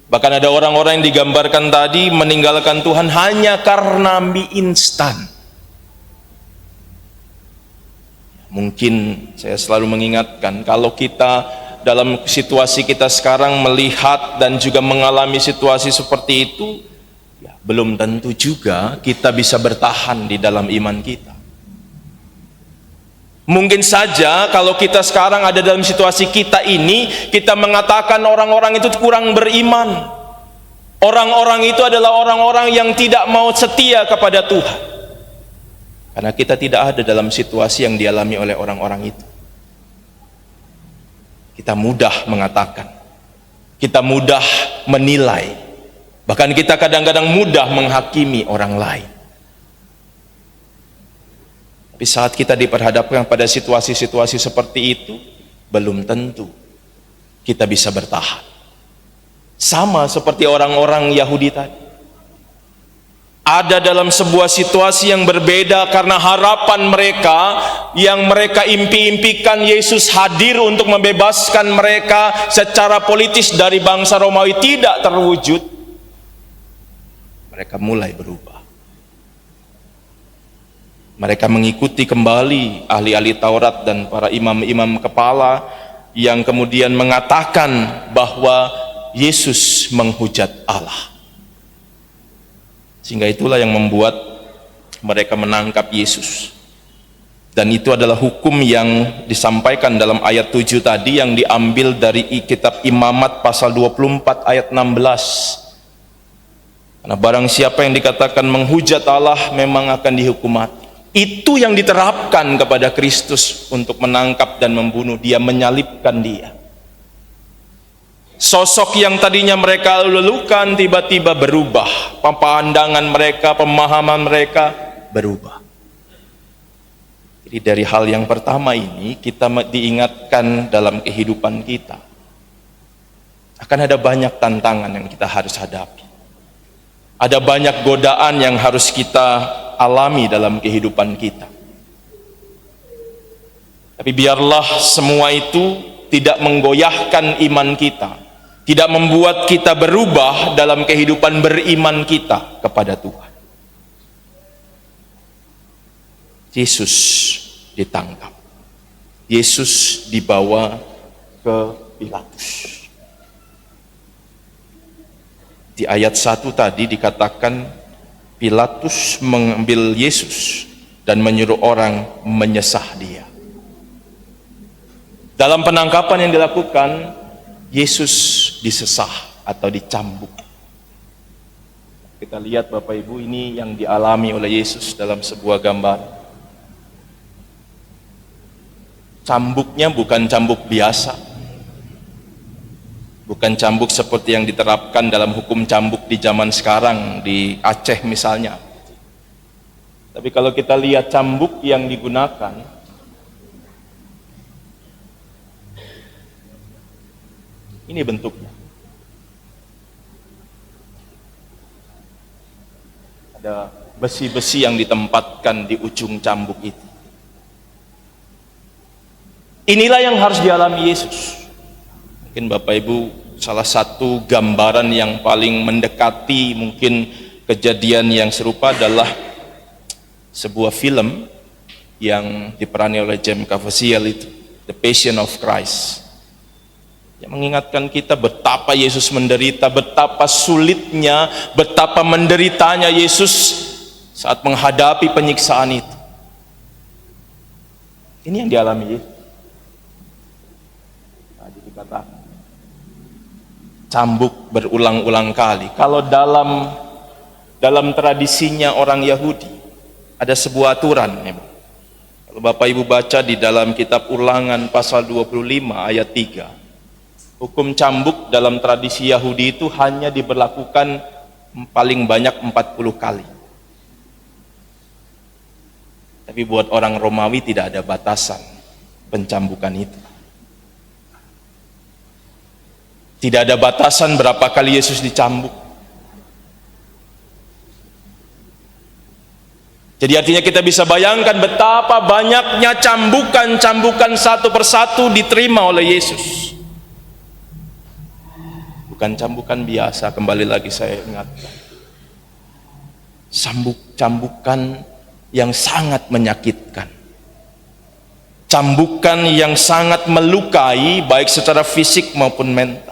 Bahkan ada orang-orang yang digambarkan tadi meninggalkan Tuhan hanya karena mie instan. Mungkin saya selalu mengingatkan, kalau kita dalam situasi kita sekarang melihat dan juga mengalami situasi seperti itu, ya, belum tentu juga kita bisa bertahan di dalam iman kita. Mungkin saja kalau kita sekarang ada dalam situasi kita ini, kita mengatakan orang-orang itu kurang beriman. Orang-orang itu adalah orang-orang yang tidak mau setia kepada Tuhan. Karena kita tidak ada dalam situasi yang dialami oleh orang-orang itu. Kita mudah mengatakan, kita mudah menilai, bahkan kita kadang-kadang mudah menghakimi orang lain. Tapi saat kita diperhadapkan pada situasi-situasi seperti itu, belum tentu kita bisa bertahan. Sama seperti orang-orang Yahudi tadi. Ada dalam sebuah situasi yang berbeda karena harapan mereka yang mereka impi-impikan Yesus hadir untuk membebaskan mereka secara politis dari bangsa Romawi tidak terwujud. Mereka mulai berubah. Mereka mengikuti kembali ahli-ahli Taurat dan para imam-imam kepala yang kemudian mengatakan bahwa Yesus menghujat Allah. Sehingga itulah yang membuat mereka menangkap Yesus. Dan itu adalah hukum yang disampaikan dalam ayat 7 tadi yang diambil dari kitab Imamat pasal 24 ayat 16. Karena barang siapa yang dikatakan menghujat Allah memang akan dihukum mati. Itu yang diterapkan kepada Kristus untuk menangkap dan membunuh dia, menyalibkan dia. Sosok yang tadinya mereka lelukan tiba-tiba berubah. Pandangan mereka, pemahaman mereka berubah. Jadi dari hal yang pertama ini kita diingatkan dalam kehidupan kita. Akan ada banyak tantangan yang kita harus hadapi. Ada banyak godaan yang harus kita alami dalam kehidupan kita. Tapi biarlah semua itu tidak menggoyahkan iman kita, tidak membuat kita berubah dalam kehidupan beriman kita kepada Tuhan. Yesus ditangkap, Yesus dibawa ke Pilatus. Di ayat 1 tadi dikatakan Pilatus mengambil Yesus dan menyuruh orang menyesah dia. Dalam penangkapan yang dilakukan, Yesus disesah atau dicambuk. Kita lihat Bapak Ibu, ini yang dialami oleh Yesus dalam sebuah gambar. Cambuknya bukan cambuk biasa, bukan cambuk seperti yang diterapkan dalam hukum cambuk di zaman sekarang di Aceh misalnya. Tapi kalau kita lihat cambuk yang digunakan, ini bentuknya. Ada besi-besi yang ditempatkan di ujung cambuk itu. Inilah yang harus dialami Yesus. Mungkin Bapak Ibu, salah satu gambaran yang paling mendekati mungkin kejadian yang serupa adalah sebuah film yang diperani oleh James Caviezel itu, The Passion of Christ, yang mengingatkan kita betapa Yesus menderita, betapa sulitnya, betapa menderitanya Yesus saat menghadapi penyiksaan itu. Ini yang dialami Yesus. Tadi dikatakan cambuk berulang-ulang kali. Kalau dalam tradisinya orang Yahudi ada sebuah aturan. Kalau Bapak Ibu baca di dalam kitab Ulangan pasal 25 ayat 3, hukum cambuk dalam tradisi Yahudi itu hanya diberlakukan paling banyak 40 kali. Tapi buat orang Romawi tidak ada batasan pencambukan itu. Tidak ada batasan berapa kali Yesus dicambuk. Jadi artinya kita bisa bayangkan betapa banyaknya cambukan-cambukan satu persatu diterima oleh Yesus. Bukan cambukan biasa, kembali lagi saya ingatkan. Cambukan yang sangat menyakitkan. Cambukan yang sangat melukai baik secara fisik maupun mental.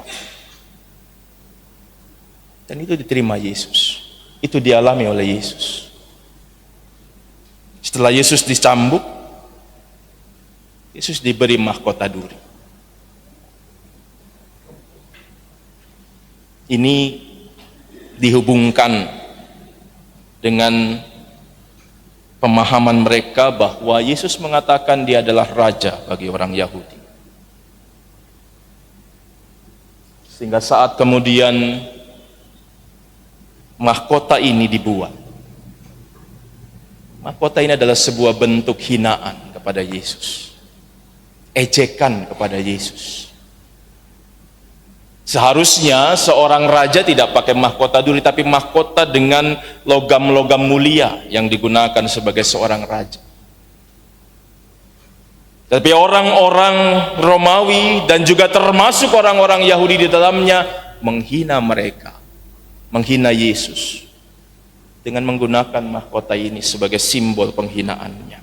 Dan itu diterima Yesus. Itu dialami oleh Yesus. Setelah Yesus dicambuk, Yesus diberi mahkota duri. Ini dihubungkan dengan pemahaman mereka bahwa Yesus mengatakan dia adalah raja bagi orang Yahudi. Sehingga saat kemudian mahkota ini dibuat, mahkota ini adalah sebuah bentuk hinaan kepada Yesus, ejekan kepada Yesus. Seharusnya seorang raja tidak pakai mahkota duri, tapi mahkota dengan logam-logam mulia yang digunakan sebagai seorang raja. Tapi orang-orang Romawi dan juga termasuk orang-orang Yahudi di dalamnya menghina mereka, menghina Yesus dengan menggunakan mahkota ini sebagai simbol penghinaannya.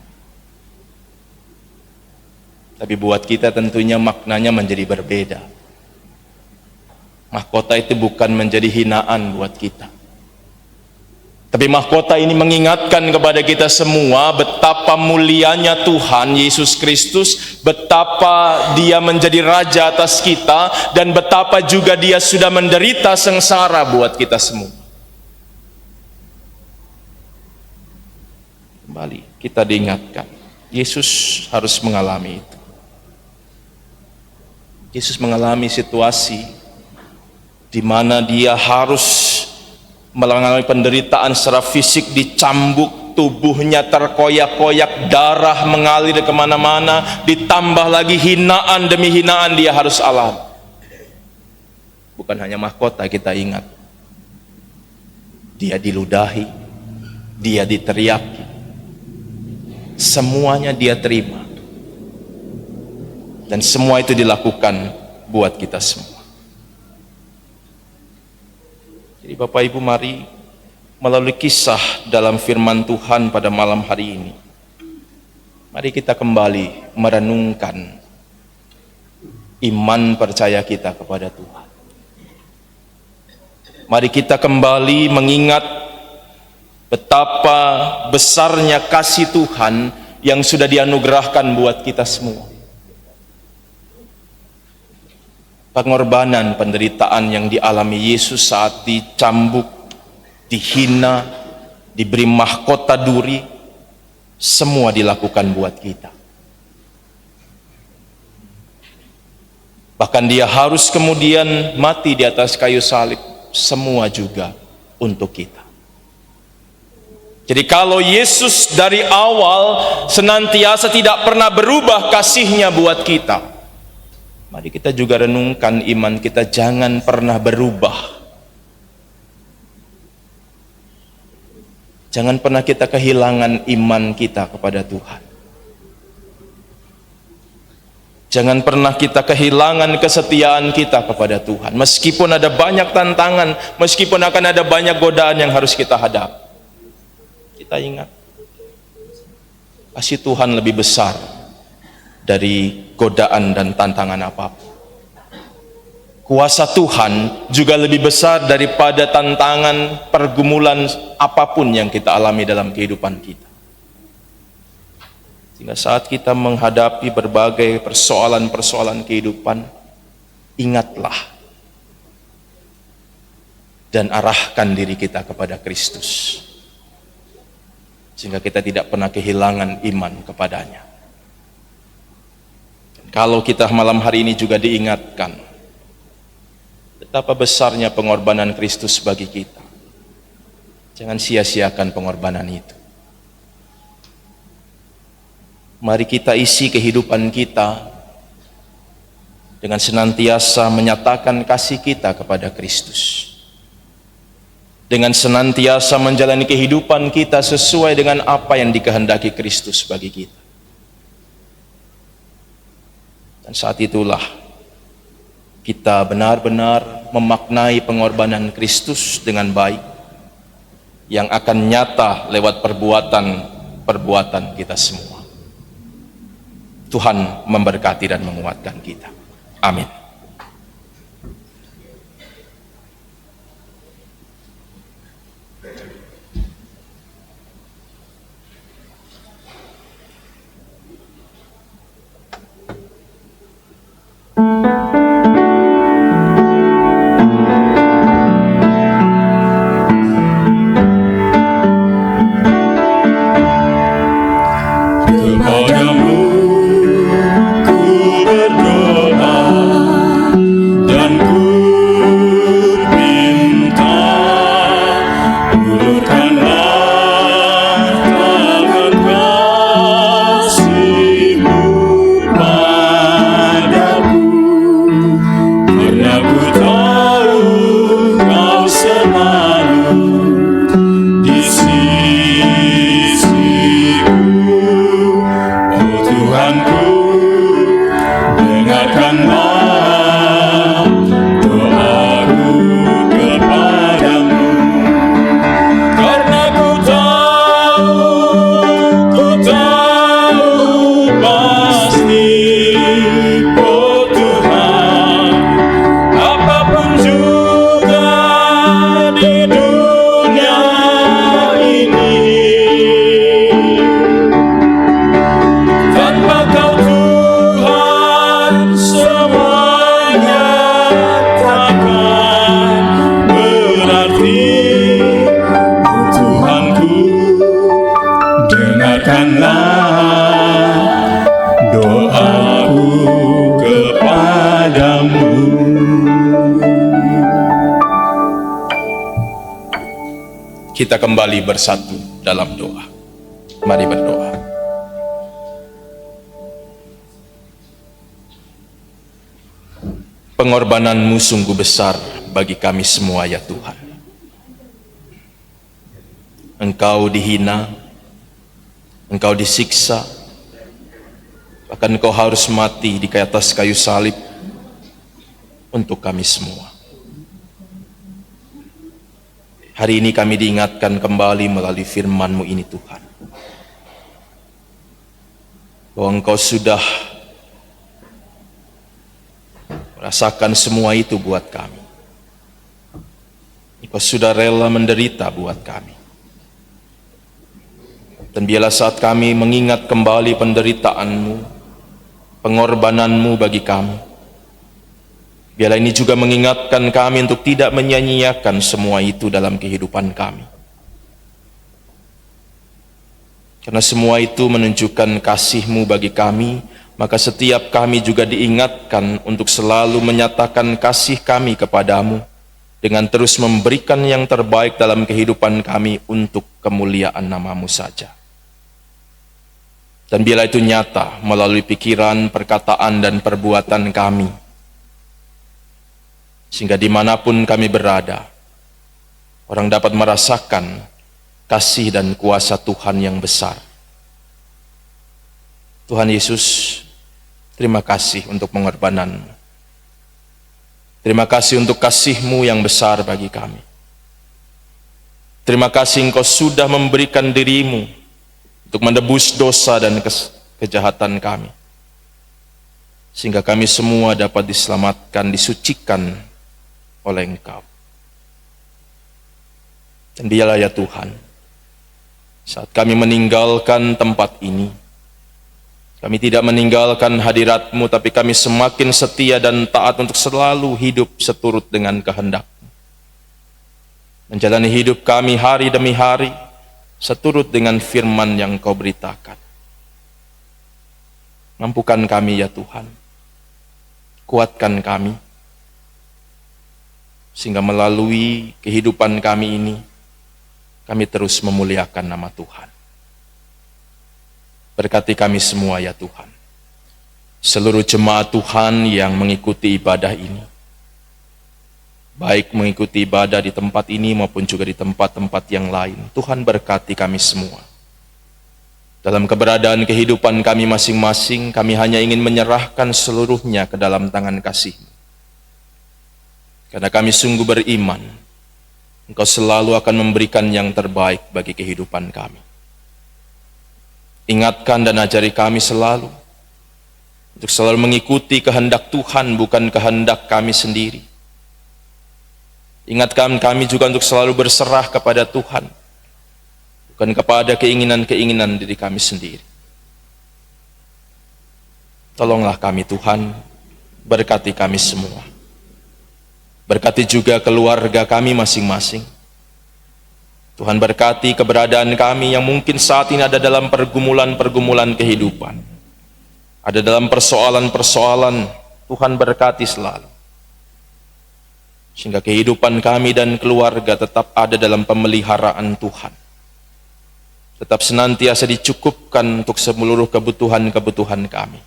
Tapi buat kita tentunya maknanya menjadi berbeda. Mahkota itu bukan menjadi hinaan buat kita. Tapi mahkota ini mengingatkan kepada kita semua betapa mulianya Tuhan Yesus Kristus, betapa Dia menjadi raja atas kita, dan betapa juga Dia sudah menderita sengsara buat kita semua. Kembali kita diingatkan, Yesus harus mengalami itu. Yesus mengalami situasi di mana Dia harus mengalami penderitaan secara fisik, dicambuk, tubuhnya terkoyak-koyak, darah mengalir kemana-mana, ditambah lagi hinaan demi hinaan Dia harus alami. Bukan hanya mahkota, kita ingat, Dia diludahi, Dia diteriaki, semuanya Dia terima, dan semua itu dilakukan buat kita semua. Jadi Bapak Ibu, mari melalui kisah dalam firman Tuhan pada malam hari ini, mari kita kembali merenungkan iman percaya kita kepada Tuhan. Mari kita kembali mengingat betapa besarnya kasih Tuhan yang sudah dianugerahkan buat kita semua. Pengorbanan, penderitaan yang dialami Yesus saat dicambuk, dihina, diberi mahkota duri, semua dilakukan buat kita. Bahkan Dia harus kemudian mati di atas kayu salib, semua juga untuk kita. Jadi kalau Yesus dari awal senantiasa tidak pernah berubah kasih-Nya buat kita, mari kita juga renungkan iman kita jangan pernah berubah. Jangan pernah kita kehilangan iman kita kepada Tuhan. Jangan pernah kita kehilangan kesetiaan kita kepada Tuhan. Meskipun ada banyak tantangan, meskipun akan ada banyak godaan yang harus kita hadapi, kita ingat, kasih Tuhan lebih besar dari godaan dan tantangan apapun. Kuasa Tuhan juga lebih besar daripada tantangan, pergumulan apapun yang kita alami dalam kehidupan kita. Sehingga saat kita menghadapi berbagai persoalan-persoalan kehidupan, ingatlah dan arahkan diri kita kepada Kristus, sehingga kita tidak pernah kehilangan iman kepadanya. Kalau kita malam hari ini juga diingatkan betapa besarnya pengorbanan Kristus bagi kita, jangan sia-siakan pengorbanan itu. Mari kita isi kehidupan kita dengan senantiasa menyatakan kasih kita kepada Kristus, dengan senantiasa menjalani kehidupan kita sesuai dengan apa yang dikehendaki Kristus bagi kita. Dan saat itulah kita benar-benar memaknai pengorbanan Kristus dengan baik, yang akan nyata lewat perbuatan kita semua. Tuhan memberkati dan menguatkan kita. Amin. kita kembali bersatu dalam doa. Mari berdoa. Pengorbanan-Mu sungguh besar bagi kami semua ya Tuhan. Engkau dihina, Engkau disiksa, bahkan Engkau harus mati di atas kayu salib untuk kami semua. Hari ini kami diingatkan kembali melalui firman-Mu ini Tuhan, bahwa Engkau sudah merasakan semua itu buat kami. Engkau sudah rela menderita buat kami. Dan biarlah saat kami mengingat kembali penderitaan-Mu, pengorbanan-Mu bagi kami, biarlah ini juga mengingatkan kami untuk tidak menyia-nyiakan semua itu dalam kehidupan kami. Karena semua itu menunjukkan kasih-Mu bagi kami, maka setiap kami juga diingatkan untuk selalu menyatakan kasih kami kepadamu dengan terus memberikan yang terbaik dalam kehidupan kami untuk kemuliaan nama-Mu saja. Dan biarlah itu nyata melalui pikiran, perkataan, dan perbuatan kami, sehingga dimanapun kami berada, orang dapat merasakan kasih dan kuasa Tuhan yang besar. Tuhan Yesus, terima kasih untuk pengorbanan-Mu. Terima kasih untuk kasih-Mu yang besar bagi kami. Terima kasih Engkau sudah memberikan diri-Mu untuk menebus dosa dan kejahatan kami, sehingga kami semua dapat diselamatkan, disucikan oleh Engkau. Dan biarlah ya Tuhan, saat kami meninggalkan tempat ini, kami tidak meninggalkan hadirat-Mu, tapi kami semakin setia dan taat untuk selalu hidup seturut dengan kehendak-Mu. Menjalani hidup kami hari demi hari, seturut dengan firman yang Kau beritakan. Mampukan kami ya Tuhan, kuatkan kami, sehingga melalui kehidupan kami ini, kami terus memuliakan nama Tuhan. Berkati kami semua ya Tuhan. Seluruh jemaat Tuhan yang mengikuti ibadah ini, baik mengikuti ibadah di tempat ini maupun juga di tempat-tempat yang lain, Tuhan berkati kami semua. Dalam keberadaan kehidupan kami masing-masing, kami hanya ingin menyerahkan seluruhnya ke dalam tangan kasih-Mu. Karena kami sungguh beriman, Engkau selalu akan memberikan yang terbaik bagi kehidupan kami. Ingatkan dan ajari kami selalu untuk selalu mengikuti kehendak Tuhan, bukan kehendak kami sendiri. Ingatkan kami juga untuk selalu berserah kepada Tuhan, bukan kepada keinginan-keinginan diri kami sendiri. Tolonglah kami Tuhan, berkati kami semua. Berkati juga keluarga kami masing-masing. Tuhan berkati keberadaan kami yang mungkin saat ini ada dalam pergumulan-pergumulan kehidupan, ada dalam persoalan-persoalan. Tuhan berkati selalu, sehingga kehidupan kami dan keluarga tetap ada dalam pemeliharaan Tuhan, tetap senantiasa dicukupkan untuk seluruh kebutuhan-kebutuhan kami.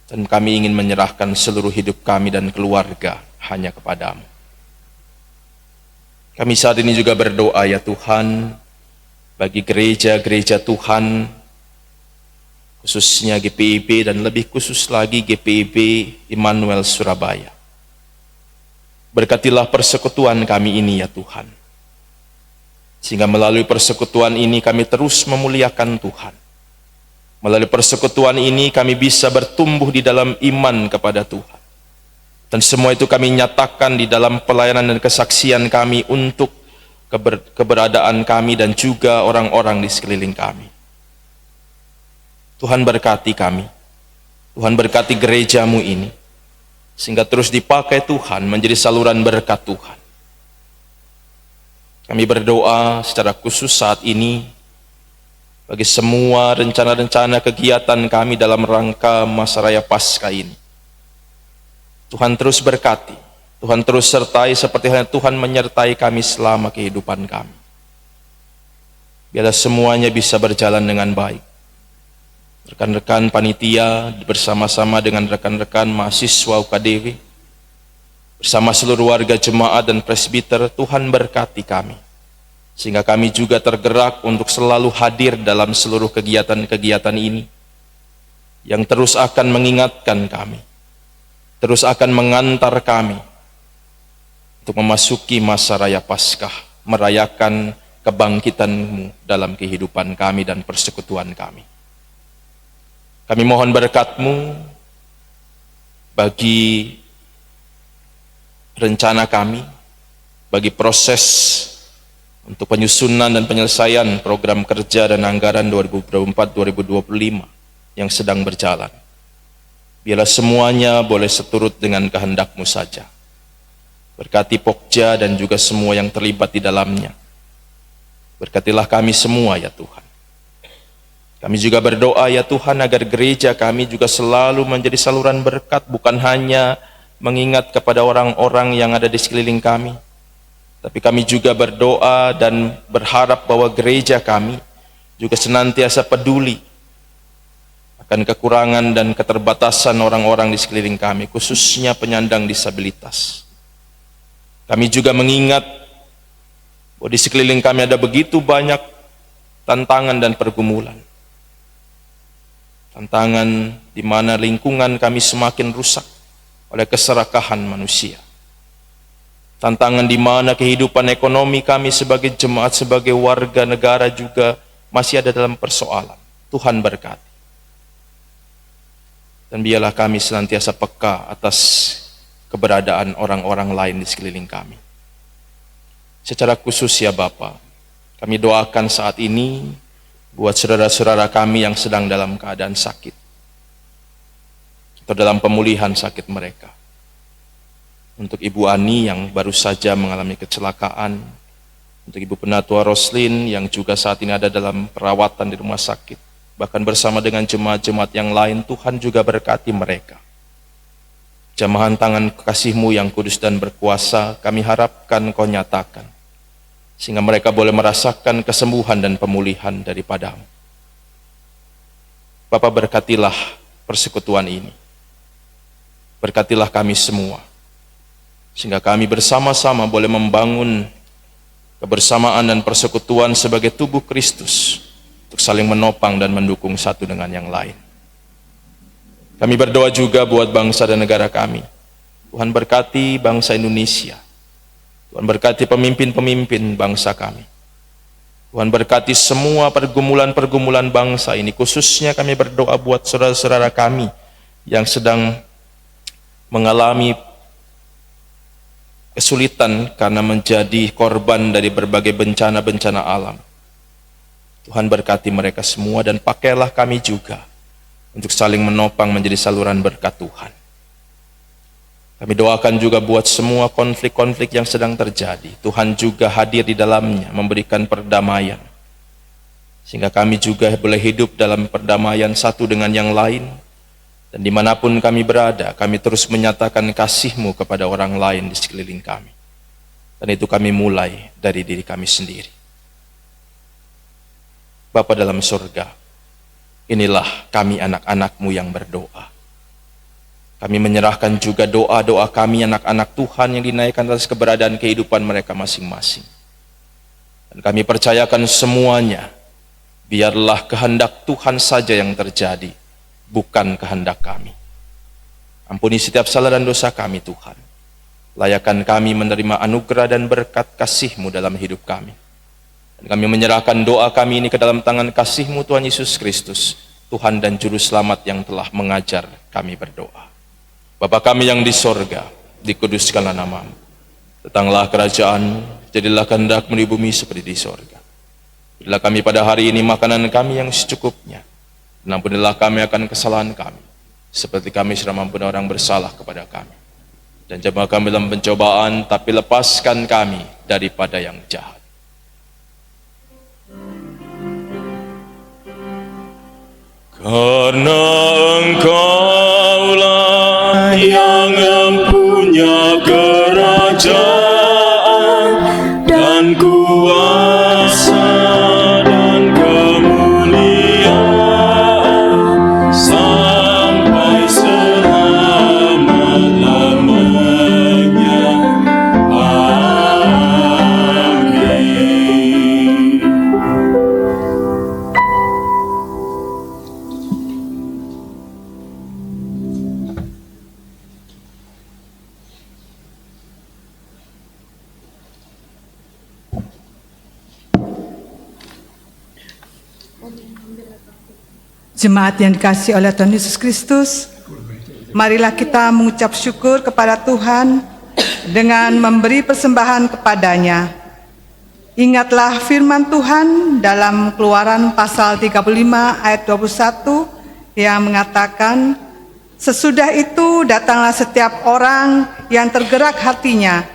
Dan kami ingin menyerahkan seluruh hidup kami dan keluarga hanya kepadamu. Kami saat ini juga berdoa ya Tuhan, bagi gereja-gereja Tuhan, khususnya GPIB dan lebih khusus lagi GPIB Immanuel Surabaya. Berkatilah persekutuan kami ini ya Tuhan, sehingga melalui persekutuan ini kami terus memuliakan Tuhan. Melalui persekutuan ini kami bisa bertumbuh di dalam iman kepada Tuhan. Dan semua itu kami nyatakan di dalam pelayanan dan kesaksian kami untuk keberadaan kami dan juga orang-orang di sekeliling kami. Tuhan berkati kami, Tuhan berkati gereja-Mu ini, sehingga terus dipakai Tuhan menjadi saluran berkat Tuhan. Kami berdoa secara khusus saat ini bagi semua rencana-rencana kegiatan kami dalam rangka Masa Raya Paskah ini. Tuhan terus berkati, Tuhan terus sertai seperti halnya Tuhan menyertai kami selama kehidupan kami. Biarlah semuanya bisa berjalan dengan baik. Rekan-rekan panitia bersama-sama dengan rekan-rekan mahasiswa UKDW, bersama seluruh warga jemaat dan presbiter, Tuhan berkati kami. Sehingga kami juga tergerak untuk selalu hadir dalam seluruh kegiatan-kegiatan ini, yang terus akan mengingatkan kami, terus akan mengantar kami untuk memasuki masa raya Paskah, merayakan kebangkitan-Mu dalam kehidupan kami dan persekutuan kami. Kami mohon berkat-Mu bagi rencana kami, bagi proses untuk penyusunan dan penyelesaian program kerja dan anggaran 2024-2025 yang sedang berjalan. Biarlah semuanya boleh seturut dengan kehendak-Mu saja. Berkati Pokja dan juga semua yang terlibat di dalamnya. Berkatilah kami semua ya Tuhan. Kami juga berdoa ya Tuhan agar gereja kami juga selalu menjadi saluran berkat, bukan hanya mengingat kepada orang-orang yang ada di sekeliling kami, tapi kami juga berdoa dan berharap bahwa gereja kami juga senantiasa peduli akan kekurangan dan keterbatasan orang-orang di sekeliling kami, khususnya penyandang disabilitas. Kami juga mengingat bahwa di sekeliling kami ada begitu banyak tantangan dan pergumulan. Tantangan di mana lingkungan kami semakin rusak oleh keserakahan manusia. Tantangan di mana kehidupan ekonomi kami sebagai jemaat, sebagai warga negara juga masih ada dalam persoalan. Tuhan berkati. Dan biarlah kami senantiasa peka atas keberadaan orang-orang lain di sekeliling kami. Secara khusus ya Bapa, kami doakan saat ini buat saudara-saudara kami yang sedang dalam keadaan sakit atau dalam pemulihan sakit mereka. Untuk Ibu Ani yang baru saja mengalami kecelakaan, untuk Ibu Penatua Roslin yang juga saat ini ada dalam perawatan di rumah sakit, bahkan bersama dengan jemaat-jemaat yang lain, Tuhan juga berkati mereka. Jamahan tangan kasih-Mu yang kudus dan berkuasa, kami harapkan Kau nyatakan, sehingga mereka boleh merasakan kesembuhan dan pemulihan daripada-Mu. Bapa, berkatilah persekutuan ini. Berkatilah kami semua, sehingga kami bersama-sama boleh membangun kebersamaan dan persekutuan sebagai tubuh Kristus, untuk saling menopang dan mendukung satu dengan yang lain. Kami berdoa juga buat bangsa dan negara kami. Tuhan berkati bangsa Indonesia. Tuhan berkati pemimpin-pemimpin bangsa kami. Tuhan berkati semua pergumulan-pergumulan bangsa ini. Khususnya kami berdoa buat saudara-saudara kami yang sedang mengalami kesulitan karena menjadi korban dari berbagai bencana-bencana alam. Tuhan berkati mereka semua dan pakailah kami juga untuk saling menopang menjadi saluran berkat Tuhan. Kami doakan juga buat semua konflik-konflik yang sedang terjadi. Tuhan juga hadir di dalamnya, memberikan perdamaian. Sehingga kami juga boleh hidup dalam perdamaian satu dengan yang lain. Dan dimanapun kami berada, kami terus menyatakan kasih-Mu kepada orang lain di sekeliling kami. Dan itu kami mulai dari diri kami sendiri. Bapa dalam surga, inilah kami anak-anak-Mu yang berdoa. Kami menyerahkan juga doa-doa kami anak-anak Tuhan yang dinaikkan atas keberadaan kehidupan mereka masing-masing. Dan kami percayakan semuanya, biarlah kehendak Tuhan saja yang terjadi, bukan kehendak kami. Ampuni setiap salah dan dosa kami Tuhan. Layakan kami menerima anugerah dan berkat kasih-Mu dalam hidup kami. Dan kami menyerahkan doa kami ini ke dalam tangan kasih-Mu Tuhan Yesus Kristus, Tuhan dan Juru Selamat yang telah mengajar kami berdoa. Bapa kami yang di sorga, dikuduskanlah nama-Mu. Datanglah kerajaan-Mu, jadilah kehendak-Mu di bumi seperti di sorga. Berilah kami pada hari ini makanan kami yang secukupnya. Dan ampunilah kami akan kesalahan kami, seperti kami sudah mengampuni orang bersalah kepada kami. Dan jangan kami dalam pencobaan, tapi lepaskan kami daripada yang jahat. Karena Engkaulah yang mempunyai Jemaat yang dikasihi oleh Tuhan Yesus Kristus, marilah kita mengucap syukur kepada Tuhan dengan memberi persembahan kepadanya. Ingatlah firman Tuhan dalam Keluaran pasal 35 ayat 21 yang mengatakan, sesudah itu datanglah setiap orang yang tergerak hatinya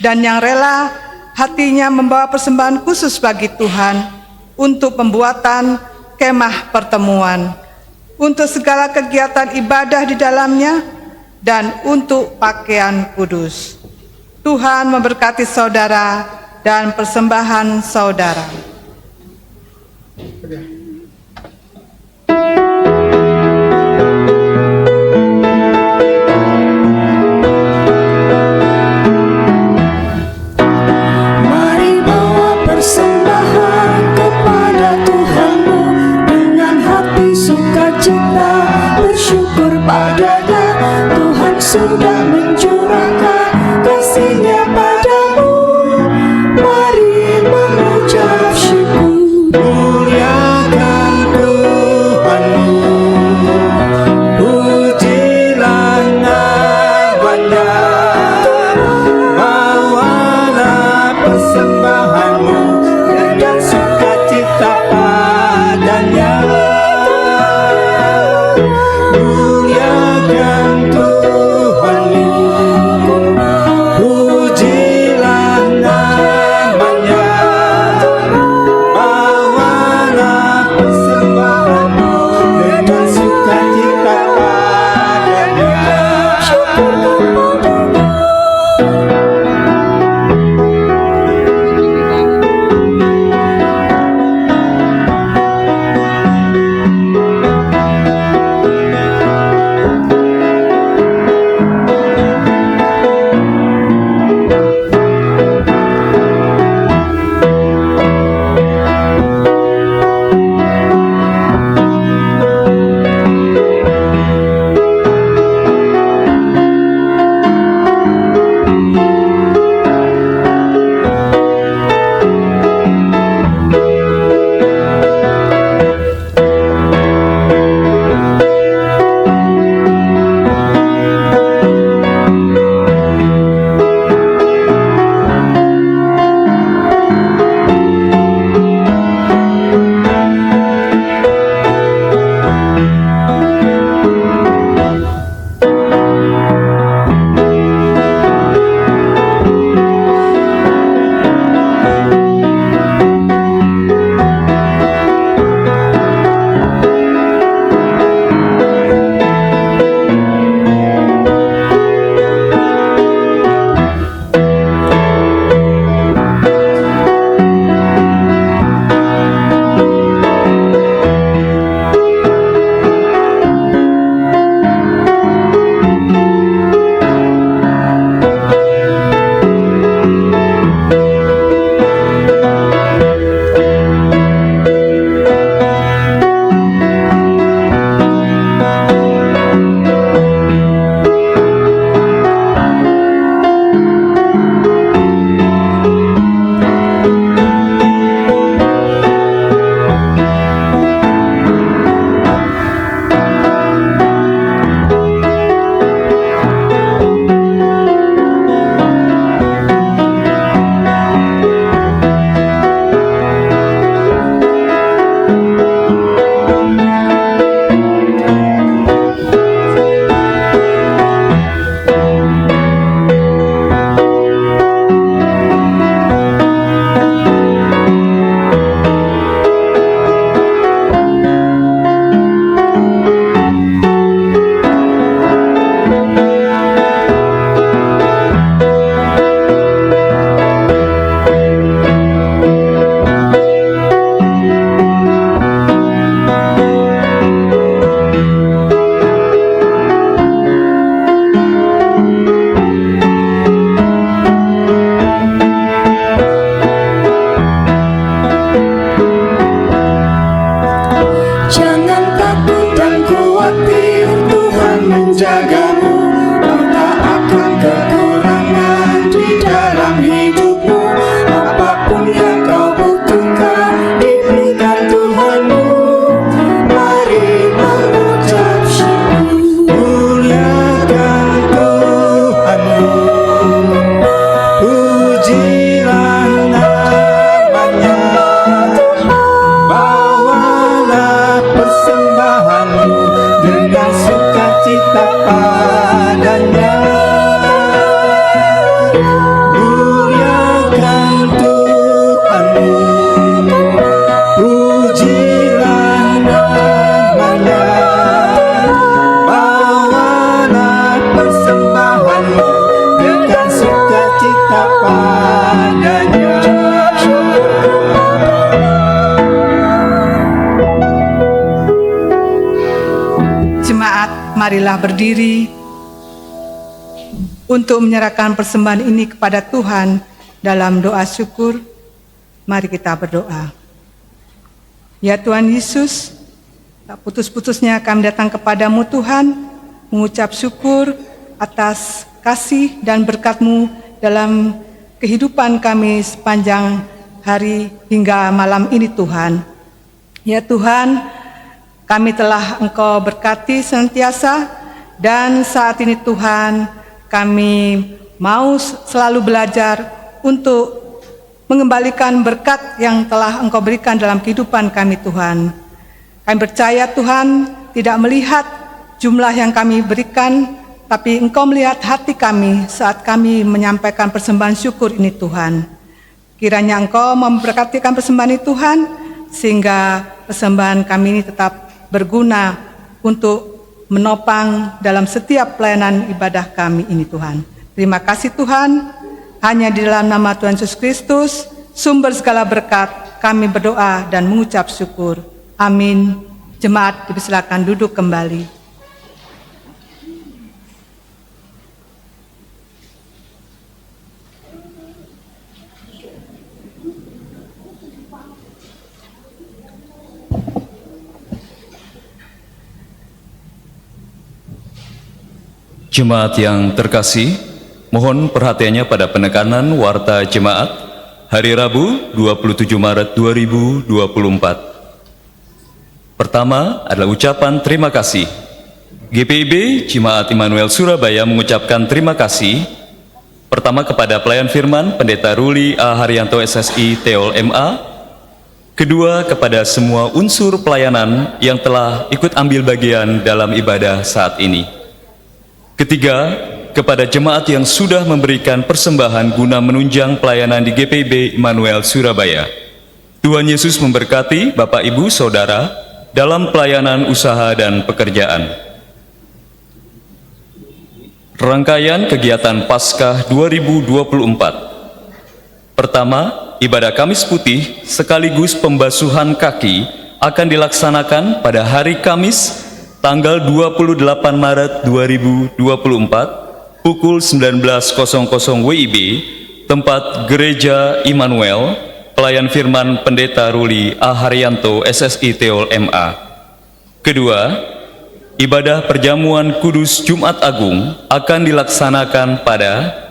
dan yang rela hatinya membawa persembahan khusus bagi Tuhan untuk pembuatan kemah pertemuan, untuk segala kegiatan ibadah di dalamnya, dan untuk pakaian kudus. Tuhan memberkati saudara dan persembahan saudara. Mari bawa persembahan kepada Tuhanmu dengan hati sukacita, bersyukur padanya. Tuhan sudah mencurahkan kasih-Nya padamu. Mari mengucap syukur. Muliakan Tuhanmu, pujilah namanya. Bawalah persembahanmu dengan sukacita padanya. Muliakan Tuhanmu, pujilah namanya. Bawalah persembahanmu dengan sukacita padanya. Syukur kepadanya. sukacita padanya. Jemaat, marilah berdiri untuk menyerahkan persembahan ini kepada Tuhan dalam doa syukur. Mari kita berdoa. Ya Tuhan Yesus, tak putus-putusnya kami datang kepadamu Tuhan, mengucap syukur atas kasih dan berkat-Mu dalam kehidupan kami sepanjang hari hingga malam ini Tuhan. Ya Tuhan, kami telah Engkau berkati senantiasa, dan saat ini Tuhan, kami mau selalu belajar untuk mengembalikan berkat yang telah Engkau berikan dalam kehidupan kami Tuhan. Kami percaya Tuhan tidak melihat jumlah yang kami berikan, tapi Engkau melihat hati kami saat kami menyampaikan persembahan syukur ini Tuhan. Kiranya Engkau memberkatikan persembahan ini Tuhan, sehingga persembahan kami ini tetap berguna untuk menopang dalam setiap pelayanan ibadah kami ini Tuhan. Terima kasih Tuhan, hanya di dalam nama Tuhan Yesus Kristus, sumber segala berkat, kami berdoa dan mengucap syukur. Amin. Jemaat dipersilakan duduk kembali. Jemaat yang terkasih, mohon perhatiannya pada penekanan Warta Jemaat hari Rabu 27 Maret 2024. Pertama adalah ucapan terima kasih. GPIB Jemaat Immanuel Surabaya mengucapkan terima kasih pertama kepada pelayan firman Pendeta Ruli A. Haryanto SSI Teol MA, kedua kepada semua unsur pelayanan yang telah ikut ambil bagian dalam ibadah saat ini. Ketiga, kepada jemaat yang sudah memberikan persembahan guna menunjang pelayanan di GPIB Immanuel Surabaya. Tuhan Yesus memberkati Bapak Ibu Saudara dalam pelayanan usaha dan pekerjaan. Rangkaian kegiatan Paskah 2024. Pertama, ibadah Kamis Putih sekaligus pembasuhan kaki akan dilaksanakan pada hari Kamis tanggal 28 Maret 2024 pukul 19.00 WIB, tempat Gereja Immanuel, pelayan firman Pendeta Ruli A. Haryanto SSI Teol MA. Kedua, ibadah perjamuan kudus Jumat Agung akan dilaksanakan pada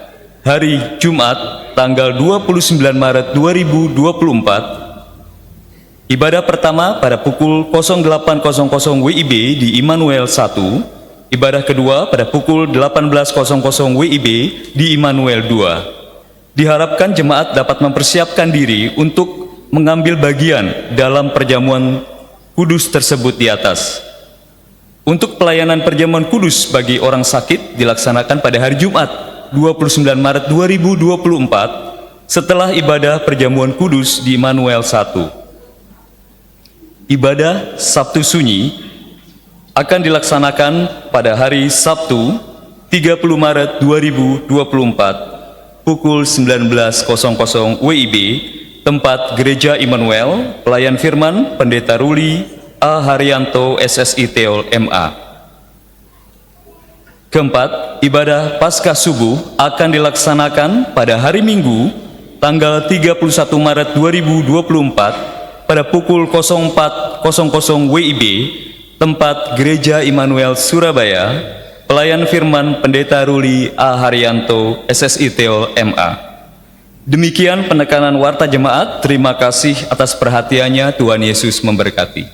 hari Jumat tanggal 29 Maret 2024. Ibadah pertama pada pukul 08.00 WIB di Immanuel 1, ibadah kedua pada pukul 18.00 WIB di Immanuel 2. Diharapkan jemaat dapat mempersiapkan diri untuk mengambil bagian dalam perjamuan kudus tersebut di atas. Untuk pelayanan perjamuan kudus bagi orang sakit dilaksanakan pada hari Jumat 29 Maret 2024 setelah ibadah perjamuan kudus di Immanuel 1. Ibadah Sabtu Sunyi akan dilaksanakan pada hari Sabtu 30 Maret 2024 pukul 19.00 WIB, tempat Gereja Immanuel, pelayan firman Pendeta Ruli A. Haryanto SSI Teol MA. Keempat, ibadah Paskah Subuh akan dilaksanakan pada hari Minggu tanggal 31 Maret 2024 pada pukul 04.00 WIB, tempat Gereja Immanuel Surabaya, pelayan firman Pendeta Ruli A. Haryanto SSI Teol MA. Demikian penekanan Warta Jemaat. Terima kasih atas perhatiannya. Tuhan Yesus memberkati.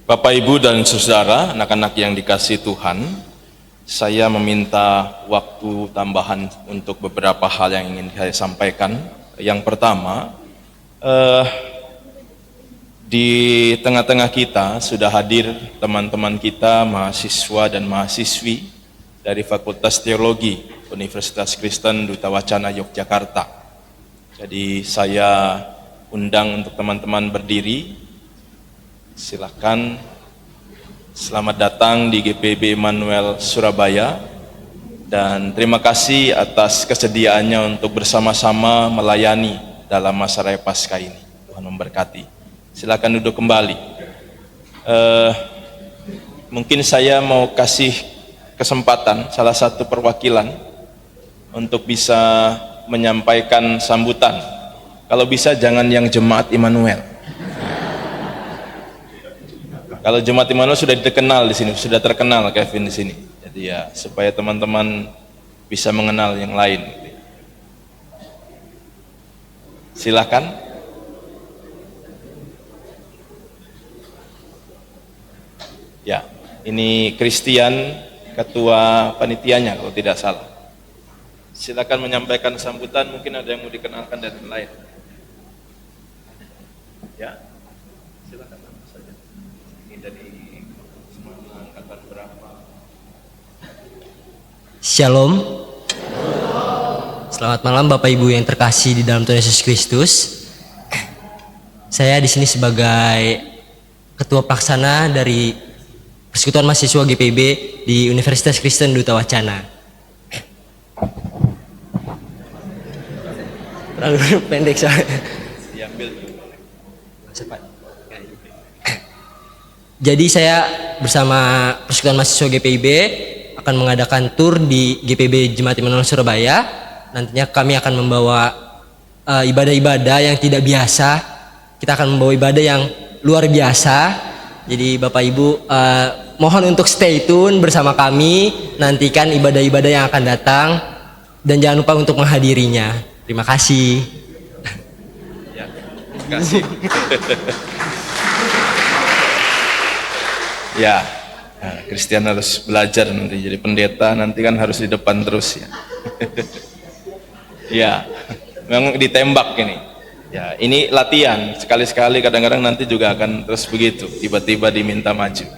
Bapak, Ibu, dan Saudara, anak-anak yang dikasihi Tuhan, saya meminta waktu tambahan untuk beberapa hal yang ingin saya sampaikan. Yang pertama, di tengah-tengah kita sudah hadir teman-teman kita, mahasiswa dan mahasiswi dari Fakultas Teologi Universitas Kristen Duta Wacana Yogyakarta. Jadi saya undang untuk teman-teman berdiri. Silakan Selamat datang di GPIB Immanuel Surabaya, dan terima kasih atas kesediaannya untuk bersama-sama melayani dalam masa raya Paskah ini. Tuhan memberkati. Silakan duduk kembali. Mungkin saya mau kasih kesempatan salah satu perwakilan untuk bisa menyampaikan sambutan. Kalau bisa jangan yang jemaat Immanuel. Kalau jemaat Immanuel sudah dikenal di sini, sudah terkenal Kevin di sini. Jadi ya supaya teman-teman bisa mengenal yang lain. Silakan. Ya, ini Christian, ketua panitianya kalau tidak salah. Silakan menyampaikan sambutan, mungkin ada yang mau dikenalkan dan lain. Ya. Silakan saja. Ini dari semangat angkatan berapa? Shalom. Selamat malam Bapak Ibu yang terkasih di dalam Tuhan Yesus Kristus. Saya di sini sebagai ketua pelaksana dari Persekutuan Mahasiswa GPIB di Universitas Kristen Duta Wacana. Terlalu pendek soalnya. Diambil. Jadi saya bersama Persekutuan Mahasiswa GPIB akan mengadakan tur di GPIB Jemaat Immanuel Surabaya. Nantinya kami akan membawa ibadah-ibadah yang tidak biasa. Kita akan membawa ibadah yang luar biasa. Jadi Bapak Ibu mohon untuk stay tune bersama kami, nantikan ibadah-ibadah yang akan datang, dan jangan lupa untuk menghadirinya. Terima kasih. Ya, terima kasih. Ya, Christian harus belajar nanti jadi pendeta, nanti kan harus di depan terus ya. Ya, memang ditembak ini. Ya, ini latihan, sekali-sekali kadang-kadang nanti juga akan terus begitu, tiba-tiba diminta maju.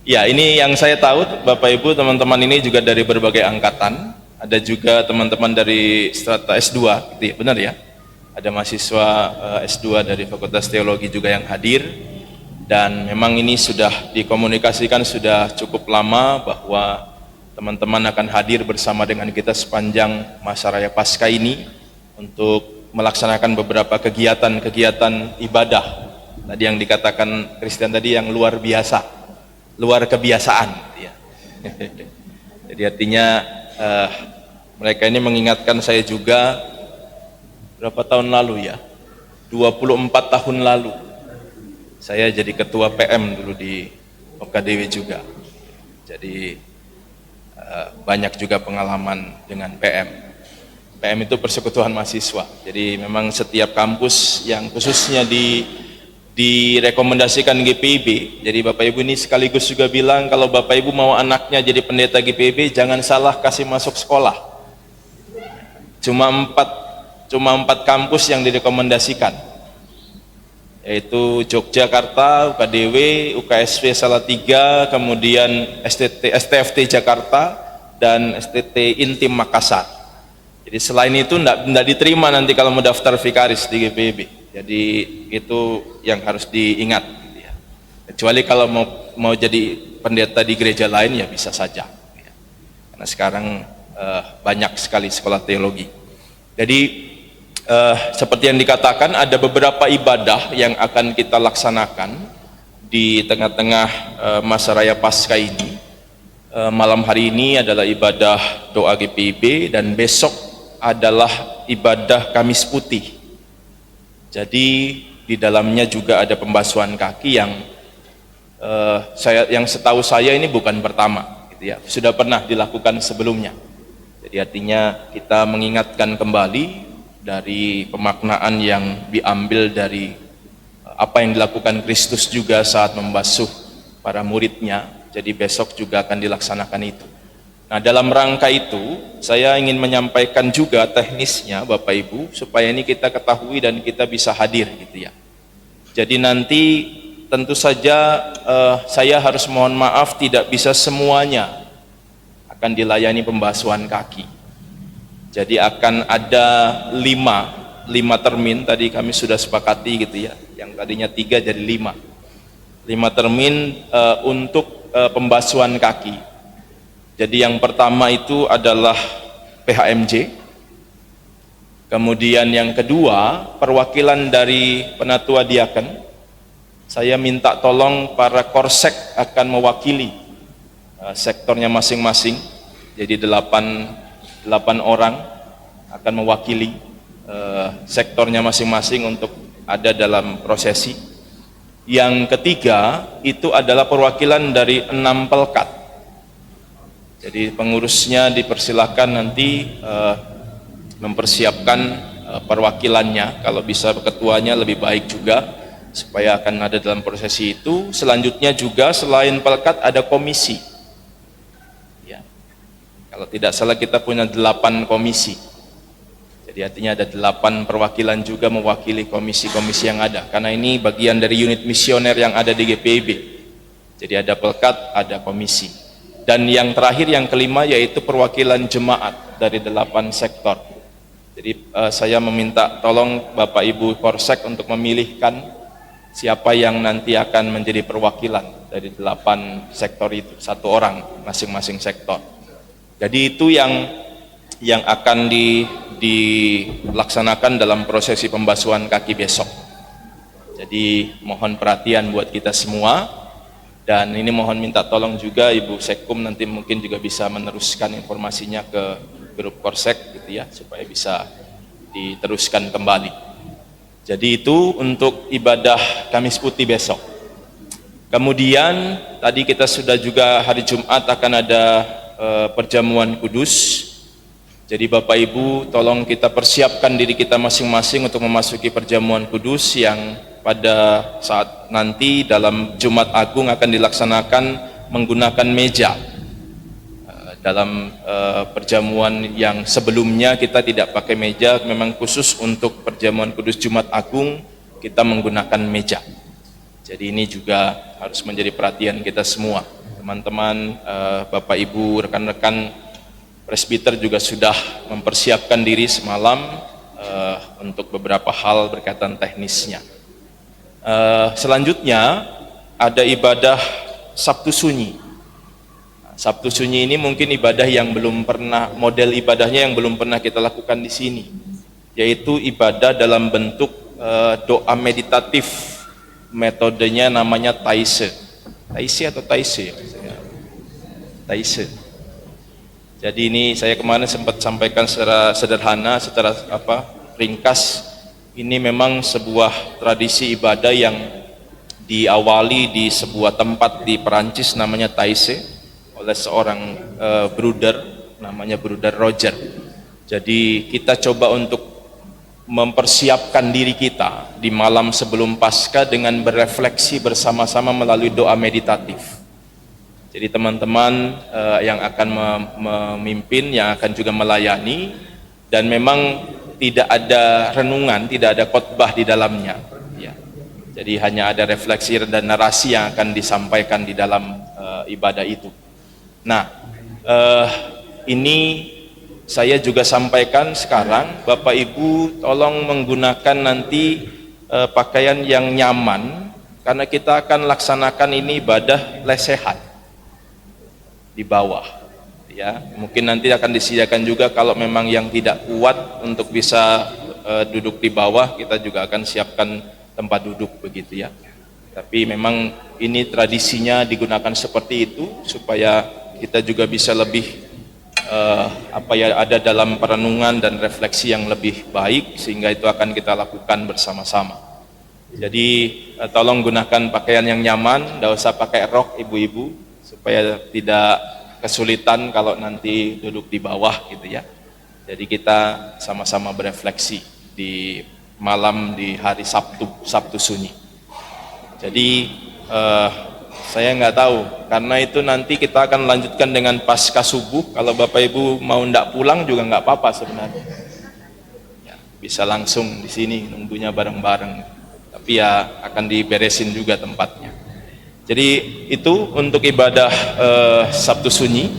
Ya, ini yang saya tahu Bapak Ibu, teman-teman ini juga dari berbagai angkatan, ada juga teman-teman dari strata S2, gitu ya, benar ya? Ada mahasiswa S2 dari Fakultas Teologi juga yang hadir, dan memang ini sudah dikomunikasikan sudah cukup lama bahwa teman-teman akan hadir bersama dengan kita sepanjang masa raya Paskah ini untuk melaksanakan beberapa kegiatan-kegiatan ibadah. Tadi yang dikatakan Christian tadi yang luar biasa, luar kebiasaan. Ya. Jadi artinya mereka ini mengingatkan saya juga berapa tahun lalu ya, 24 tahun lalu saya jadi ketua PM dulu di OKDW juga. Jadi banyak juga pengalaman dengan PM. PM itu persekutuan mahasiswa. Jadi memang setiap kampus yang khususnya direkomendasikan GPIB. Jadi Bapak Ibu ini sekaligus juga bilang kalau Bapak Ibu mau anaknya jadi pendeta GPIB, jangan salah kasih masuk sekolah. Cuma empat kampus yang direkomendasikan, yaitu Yogyakarta, UKDW, UKSW Salatiga, kemudian STFT Jakarta, dan STT Intim Makassar. Jadi selain itu tidak diterima nanti kalau mau daftar vikaris di GPIB. Jadi itu yang harus diingat. Gitu ya. Kecuali kalau mau jadi pendeta di gereja lain ya bisa saja. Ya. Karena sekarang banyak sekali sekolah teologi. Jadi seperti yang dikatakan ada beberapa ibadah yang akan kita laksanakan di tengah-tengah masa raya Paskah ini. Malam hari ini adalah ibadah doa GPIB dan besok adalah ibadah Kamis Putih. Jadi di dalamnya juga ada pembasuhan kaki yang yang setahu saya ini bukan pertama, gitu ya. Sudah pernah dilakukan sebelumnya. Jadi artinya kita mengingatkan kembali dari pemaknaan yang diambil dari apa yang dilakukan Kristus juga saat membasuh para muridnya. Jadi besok juga akan dilaksanakan itu. Nah, dalam rangka itu saya ingin menyampaikan juga teknisnya Bapak Ibu supaya ini kita ketahui dan kita bisa hadir gitu ya. Jadi nanti tentu saja saya harus mohon maaf tidak bisa semuanya akan dilayani pembasuhan kaki. Jadi akan ada 5 termin tadi kami sudah sepakati gitu ya. Yang tadinya 3 jadi 5 5 termin untuk pembasuhan kaki. Jadi yang pertama itu adalah PHMJ, kemudian yang kedua perwakilan dari Penatua Diaken. Saya minta tolong para korsek akan mewakili sektornya masing-masing. Jadi 8 orang akan mewakili sektornya masing-masing untuk ada dalam prosesi. Yang ketiga itu adalah perwakilan dari 6 pelkat. Jadi pengurusnya dipersilakan nanti mempersiapkan perwakilannya, kalau bisa ketuanya lebih baik juga, supaya akan ada dalam prosesi itu. Selanjutnya juga selain pelkat ada komisi ya. Kalau tidak salah kita punya 8 komisi, jadi artinya ada 8 perwakilan juga mewakili komisi-komisi yang ada, karena ini bagian dari unit misioner yang ada di GPIB. Jadi ada pelkat, ada komisi. Dan yang terakhir, yang kelima, yaitu perwakilan jemaat dari 8 sektor. Jadi saya meminta tolong Bapak Ibu Korsek untuk memilihkan siapa yang nanti akan menjadi perwakilan dari 8 sektor itu, 1 orang masing-masing sektor. Jadi itu yang akan dilaksanakan dalam prosesi pembasuhan kaki besok. Jadi mohon perhatian buat kita semua, dan ini mohon minta tolong juga Ibu Sekum nanti mungkin juga bisa meneruskan informasinya ke grup Korsek gitu ya, supaya bisa diteruskan kembali. Jadi itu untuk ibadah Kamis Putih besok. Kemudian tadi kita sudah juga hari Jumat akan ada perjamuan kudus. Jadi Bapak Ibu tolong kita persiapkan diri kita masing-masing untuk memasuki perjamuan kudus yang pada saat nanti dalam Jumat Agung akan dilaksanakan menggunakan meja. Dalam perjamuan yang sebelumnya kita tidak pakai meja, memang khusus untuk perjamuan kudus Jumat Agung kita menggunakan meja. Jadi ini juga harus menjadi perhatian kita semua. Teman-teman, Bapak Ibu, rekan-rekan presbiter juga sudah mempersiapkan diri semalam untuk beberapa hal berkaitan teknisnya. Selanjutnya ada ibadah Sabtu Sunyi. Sabtu Sunyi ini mungkin ibadah yang belum pernah, model ibadahnya yang belum pernah kita lakukan di sini, yaitu ibadah dalam bentuk doa meditatif. Metodenya namanya Taise. Taise atau Taise? Taise. Jadi ini saya kemarin sempat sampaikan secara sederhana, secara ringkas. Ini memang sebuah tradisi ibadah yang diawali di sebuah tempat di Perancis namanya Taise, oleh seorang bruder namanya Bruder Roger. Jadi kita coba untuk mempersiapkan diri kita di malam sebelum Paskah dengan berefleksi bersama-sama melalui doa meditatif. Jadi teman-teman yang akan memimpin, yang akan juga melayani, dan memang tidak ada renungan, tidak ada khotbah di dalamnya ya. Jadi hanya ada refleksi dan narasi yang akan disampaikan di dalam ibadah itu. Nah, ini saya juga sampaikan sekarang, Bapak Ibu tolong menggunakan nanti pakaian yang nyaman, karena kita akan laksanakan ini ibadah lesehan di bawah ya. Mungkin nanti akan disediakan juga kalau memang yang tidak kuat untuk bisa duduk di bawah, kita juga akan siapkan tempat duduk begitu ya. Tapi memang ini tradisinya digunakan seperti itu supaya kita juga bisa lebih ada dalam perenungan dan refleksi yang lebih baik, sehingga itu akan kita lakukan bersama-sama. Jadi tolong gunakan pakaian yang nyaman, tidak usah pakai rok ibu-ibu, supaya tidak kesulitan kalau nanti duduk di bawah gitu ya. Jadi kita sama-sama berefleksi di malam di hari Sabtu Sunyi. Jadi saya nggak tahu, karena itu nanti kita akan lanjutkan dengan Paskah subuh. Kalau Bapak Ibu mau ndak pulang juga nggak apa-apa sebenarnya ya, bisa langsung di sini nunggunya bareng-bareng, tapi ya akan diberesin juga tempatnya. Jadi itu untuk ibadah Sabtu Sunyi.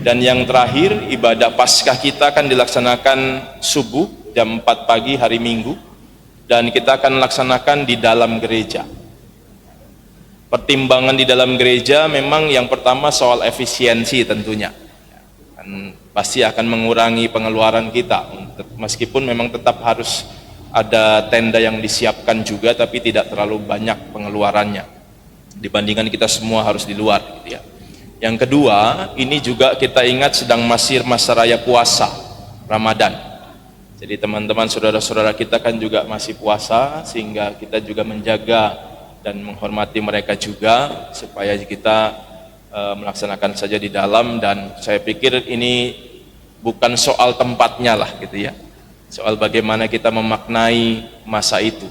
Dan yang terakhir, ibadah Paskah kita akan dilaksanakan subuh jam 4 pagi hari Minggu, dan kita akan laksanakan di dalam gereja. pertimbangan di dalam gereja memang yang pertama soal efisiensi tentunya. Kan pasti akan mengurangi pengeluaran kita, meskipun memang tetap harus ada tenda yang disiapkan juga, tapi tidak terlalu banyak pengeluarannya dibandingkan kita semua harus di luar gitu ya. Yang kedua, ini juga kita ingat sedang masih masa raya puasa Ramadan. Jadi teman-teman saudara-saudara kita kan juga masih puasa, sehingga kita juga menjaga dan menghormati mereka juga supaya kita melaksanakan saja di dalam. Dan saya pikir ini bukan soal tempatnya lah gitu ya, soal bagaimana kita memaknai masa itu.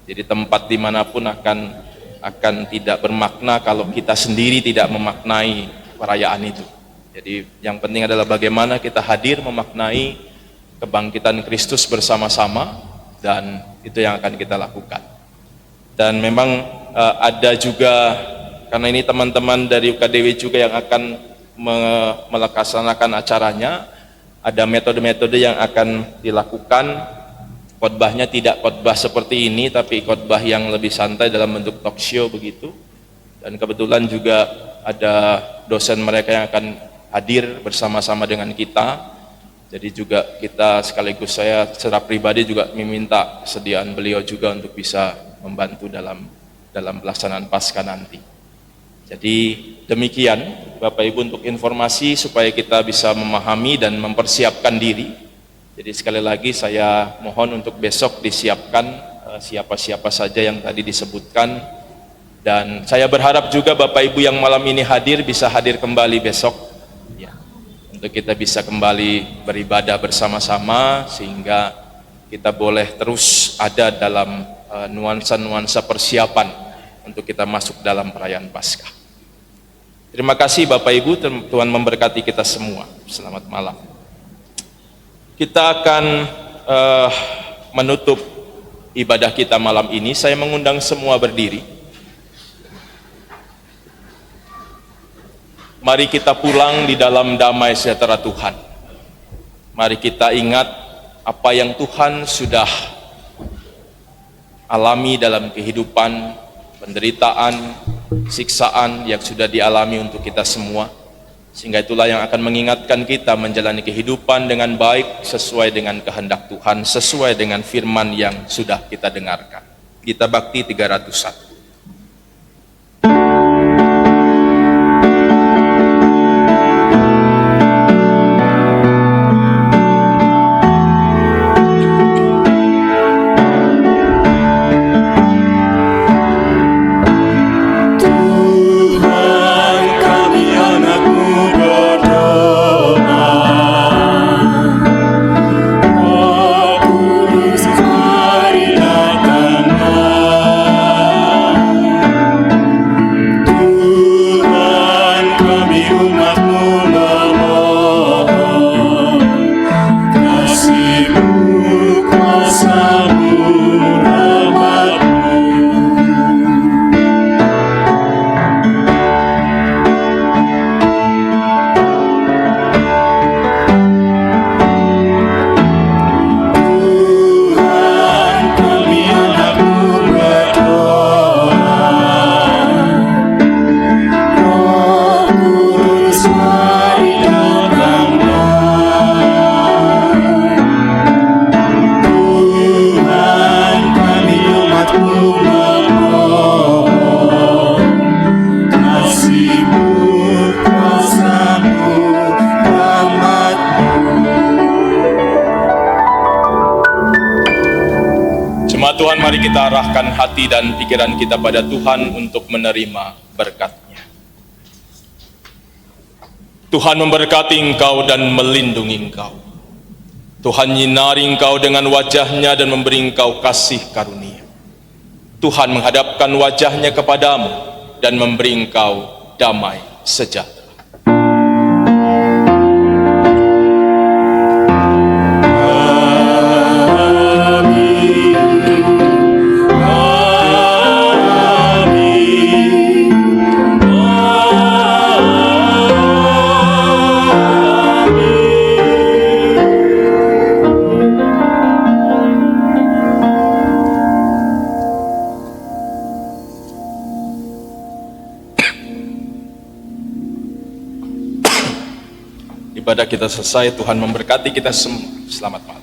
Jadi tempat dimanapun akan tidak bermakna kalau kita sendiri tidak memaknai perayaan itu. Jadi yang penting adalah bagaimana kita hadir memaknai kebangkitan Kristus bersama-sama, dan itu yang akan kita lakukan. Dan memang ada juga, karena ini teman-teman dari UKDW juga yang akan melaksanakan acaranya, ada metode-metode yang akan dilakukan. Khotbahnya tidak khotbah seperti ini, tapi khotbah yang lebih santai dalam bentuk talk show begitu. Dan kebetulan juga ada dosen mereka yang akan hadir bersama-sama dengan kita. Jadi juga kita sekaligus, saya secara pribadi juga meminta kesediaan beliau juga untuk bisa membantu dalam pelaksanaan Paskah nanti. Jadi demikian Bapak Ibu untuk informasi supaya kita bisa memahami dan mempersiapkan diri. Jadi sekali lagi saya mohon untuk besok disiapkan siapa-siapa saja yang tadi disebutkan, dan saya berharap juga Bapak Ibu yang malam ini hadir bisa hadir kembali besok ya, untuk kita bisa kembali beribadah bersama-sama, sehingga kita boleh terus ada dalam nuansa-nuansa persiapan untuk kita masuk dalam perayaan Paskah. Terima kasih Bapak Ibu, Tuhan memberkati kita semua. Selamat malam. Kita akan menutup ibadah kita malam ini. Saya mengundang semua berdiri. Mari kita pulang di dalam damai sejahtera Tuhan. Mari kita ingat apa yang Tuhan sudah alami dalam kehidupan, penderitaan, siksaan yang sudah dialami untuk kita semua, sehingga itulah yang akan mengingatkan kita menjalani kehidupan dengan baik sesuai dengan kehendak Tuhan, sesuai dengan firman yang sudah kita dengarkan. Kita bakti 301. Tuhan, mari kita arahkan hati dan pikiran kita pada Tuhan untuk menerima berkat-Nya. Tuhan memberkati engkau dan melindungi engkau. Tuhan nyinari engkau dengan wajah-Nya dan memberi engkau kasih karunia. Tuhan menghadapkan wajah-Nya kepadamu dan memberi engkau damai sejahtera. ibadah kita selesai. Tuhan memberkati kita semua. Selamat malam.